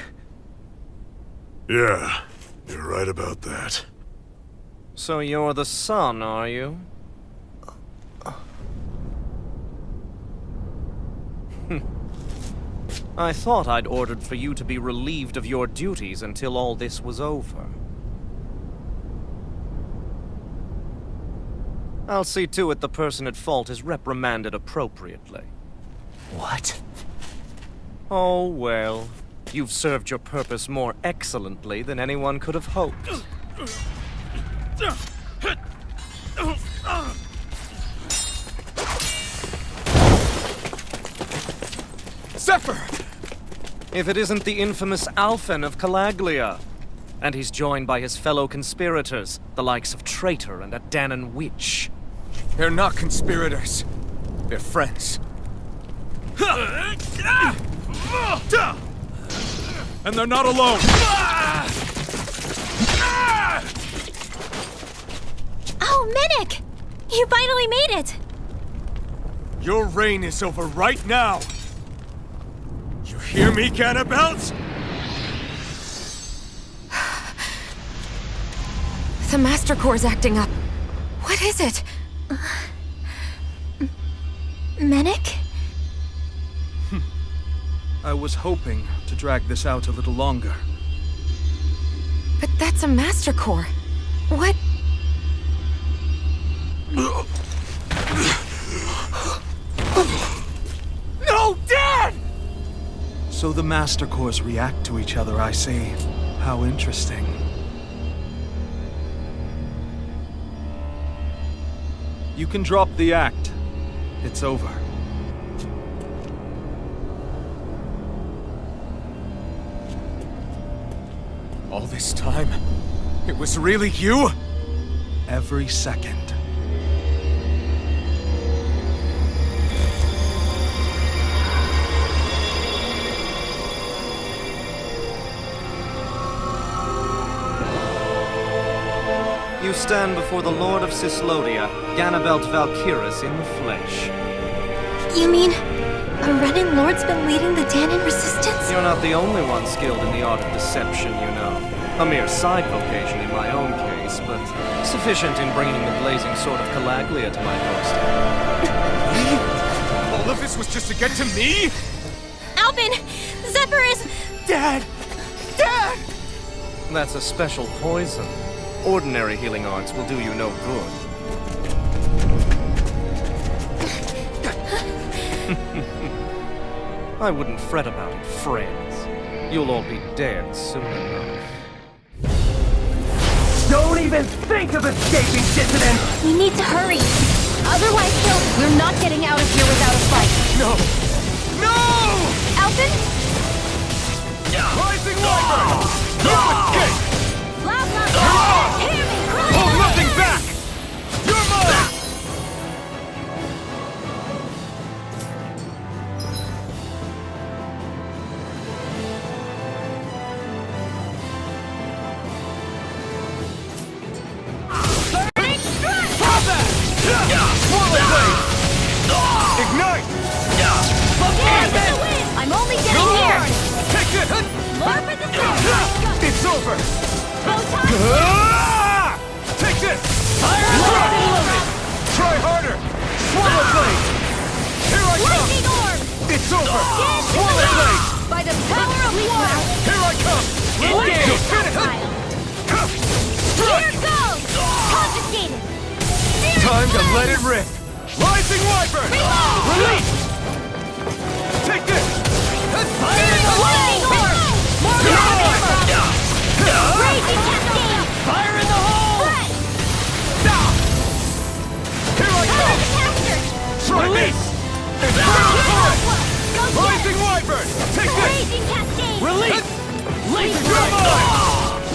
Yeah, you're right about that. So you're the son, are you? I thought I'd ordered for you to be relieved of your duties until all this was over. I'll see to it the person at fault is reprimanded appropriately. What? Oh, well. You've served your purpose more excellently than anyone could have hoped. Zephyr! If it isn't the infamous Alphen of Calaglia. And he's joined by his fellow conspirators, the likes of Traitor and a Danan Witch. They're not conspirators. They're friends. And they're not alone! Oh, Medic! You finally made it! Your reign is over right now! You hear me, Ganabelt? The Master Core's acting up. What is it? Medic? I was hoping to drag this out a little longer. But that's a Master Core. What? So the Master Cores react to each other, I see. How interesting. You can drop the act. It's over. All this time, it was really you? Every second. You stand before the Lord of Cyslodia, Ganabelt Valkyrus in the flesh. You mean a Renin Lord's been leading the Danon resistance? You're not the only one skilled in the art of deception, you know. A mere side vocation in my own case, but sufficient in bringing the blazing sword of Calaglia to my doorstep. All of this was just to get to me? Alvin! Zephyr is... Dad! Dad! That's a special poison. Ordinary healing arts will do you no good. I wouldn't fret about it, friends. You'll all be dead soon enough. Don't even think of escaping, dissident! We need to hurry. Otherwise, we're not getting out of here without a fight. No! No! Alvin? Rising Wyvern! No escape! Blah, blah, blah! Hear me! Hold nothing back! You're mine! Ignite! I'm only getting here! Take it! More for the side! It's over! Take this! Try harder! Swallow blade! Here I come! Lightning orb! It's over! Dance in Swallow the blade! By the power of war! Here I come! Engage! Finish! Here goes! Confiscated! Time to let it rip! Rising Wyvern! Release! Take this! Lightning orb! More Raging cascade! Fire in the hole! Here I come! Try this! Infernal Torrent! Rising Wyvern! Take this! Raging cascade! Release! Laser Strike!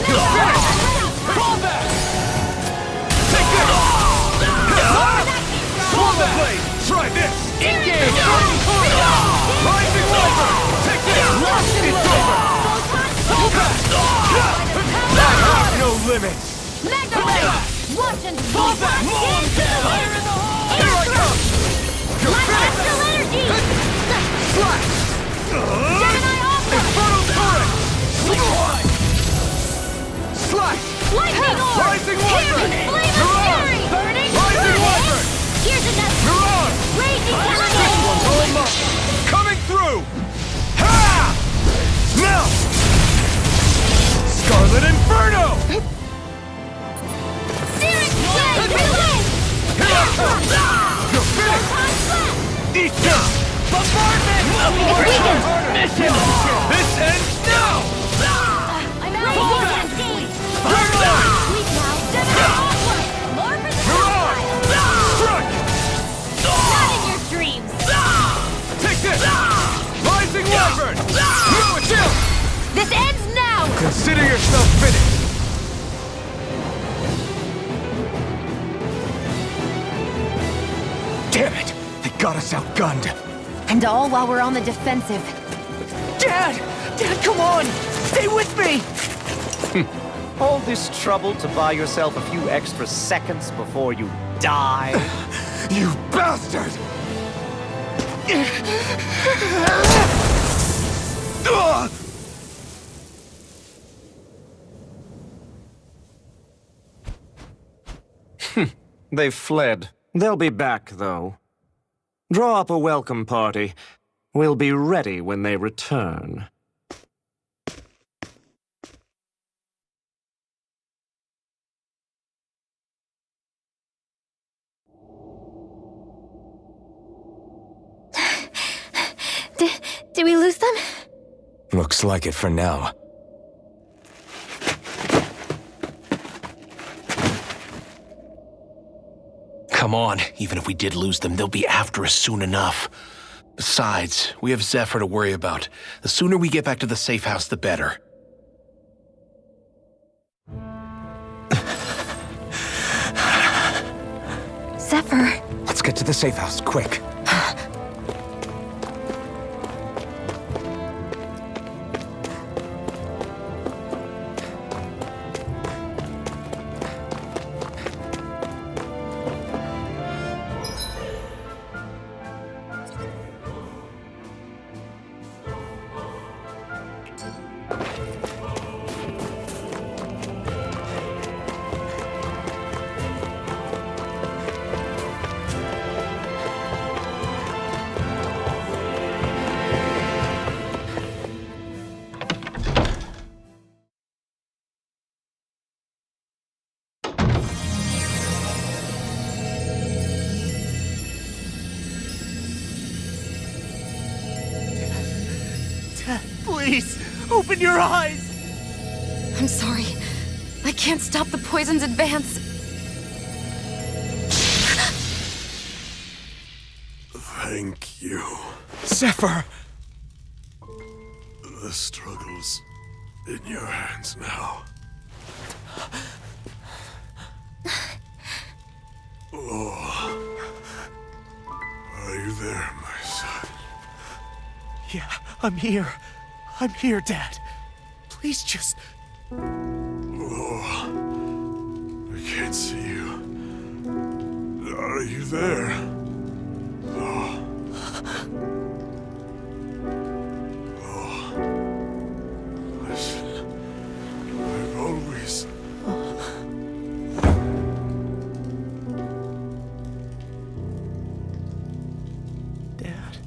Finish! Fall back! Take this! Swallow blade! Try this! Engage! Rising Wyvern! Take this! It's over! Fall back! I have no limits! Mega Ray! Watch and fall back! Fire in the hole! Here I come! You're My finished! astral energy! Slash! Gemini Opera! Infernal Torrent! Slash! Lightning orb! Rising Wyvern! Flame of You're on! fury! Burning Rising Fury! Wyvern! Here's another! You're on! Raging This cascade! one's all mine! Coming through! Ha! Now! Scarlet Inferno! Searing Blade! Release! Here I come! You're finished! Photon Blast! Eat this! Bombardment! Mission! This ends now! I'm out! Raging cascade! Burn line! Weak now! Gemini Opera! More for the You're on! Strike! Not in your dreams! Take this! Rising Wyvern! No, it's ill! This ends now! Consider yourself finished! Damn it! They got us outgunned. And all while we're on the defensive. Dad! Dad, come on! Stay with me! All this trouble to buy yourself a few extra seconds before you die? You bastard! Ugh! They've fled. They'll be back, though. Draw up a welcome party. We'll be ready when they return. Did we lose them? Looks like it for now. Come on, even if we did lose them, they'll be after us soon enough. Besides, we have Zephyr to worry about. The sooner we get back to the safe house, the better. Zephyr. Let's get to the safe house, quick. Please, open your eyes! I'm sorry. I can't stop the poison's advance. Thank you. Zephyr! The struggle's in your hands now. Oh. Are you there, my son? Yeah, I'm here. I'm here, Dad. Please just... Oh. I can't see you. Are you there? Oh. Oh. Listen. I've always... Dad.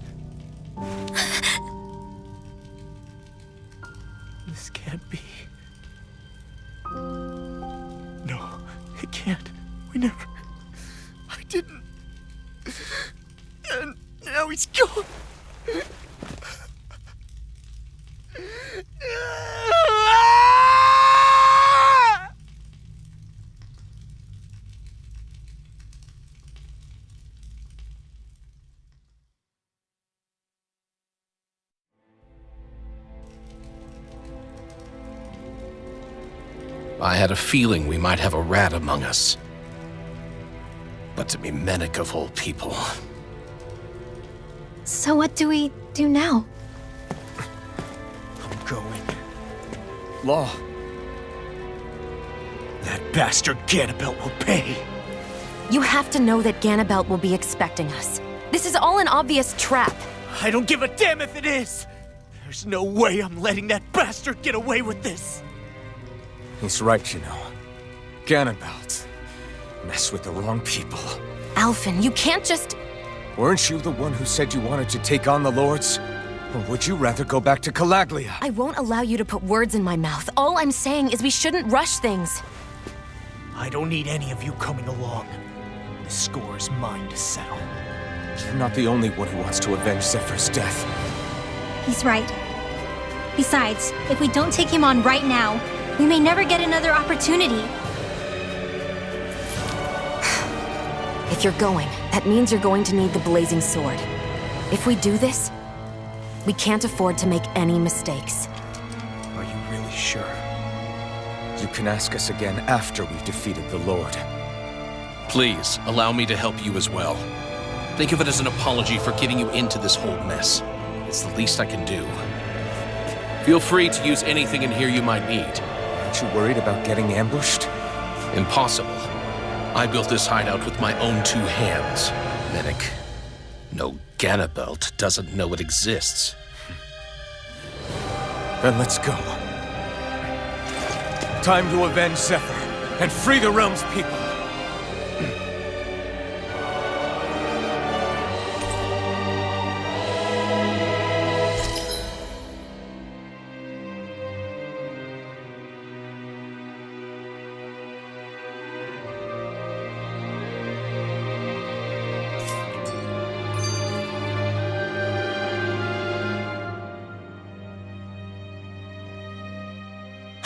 This can't be. No, it can't. We never... I didn't. And now he's gone. I had a feeling we might have a rat among us. But to be Menek of all people. So what do we do now? I'm going. Law. That bastard Ganabelt will pay. You have to know that Ganabelt will be expecting us. This is all an obvious trap. I don't give a damn if it is. There's no way I'm letting that bastard get away with this. He's right, you know. Ganabelt. Mess with the wrong people. Alphen, you can't just... Weren't you the one who said you wanted to take on the Lords? Or would you rather go back to Calaglia? I won't allow you to put words in my mouth. All I'm saying is we shouldn't rush things. I don't need any of you coming along. The score is mine to settle. You're not the only one who wants to avenge Zephyr's death. He's right. Besides, if we don't take him on right now, we may never get another opportunity. If you're going, that means you're going to need the Blazing Sword. If we do this, we can't afford to make any mistakes. Are you really sure? You can ask us again after we've defeated the Lord. Please, allow me to help you as well. Think of it as an apology for getting you into this whole mess. It's the least I can do. Feel free to use anything in here you might need. Aren't you worried about getting ambushed? Impossible. I built this hideout with my own two hands, Menek. No Ganabelt doesn't know it exists. Then let's go. Time to avenge Zephyr and free the realm's people.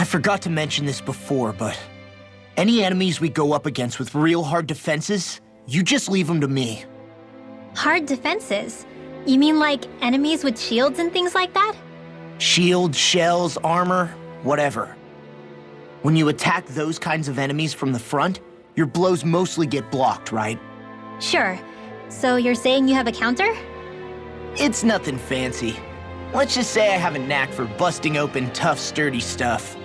I forgot to mention this before, but any enemies we go up against with real hard defenses, you just leave them to me. Hard defenses? You mean like enemies with shields and things like that? Shield, shells, armor, whatever. When you attack those kinds of enemies from the front, your blows mostly get blocked, right? Sure. So you're saying you have a counter? It's nothing fancy. Let's just say I have a knack for busting open tough, sturdy stuff.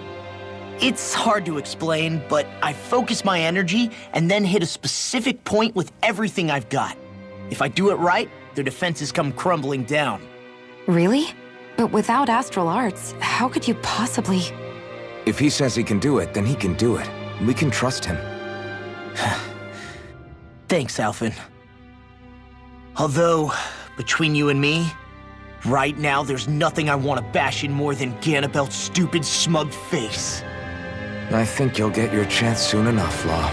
It's hard to explain, but I focus my energy and then hit a specific point with everything I've got. If I do it right, their defenses come crumbling down. Really? But without astral arts, how could you possibly... If he says he can do it, then he can do it. We can trust him. Thanks, Alphen. Although, between you and me, right now there's nothing I want to bash in more than Ganabelt's stupid, smug face. I think you'll get your chance soon enough, Law.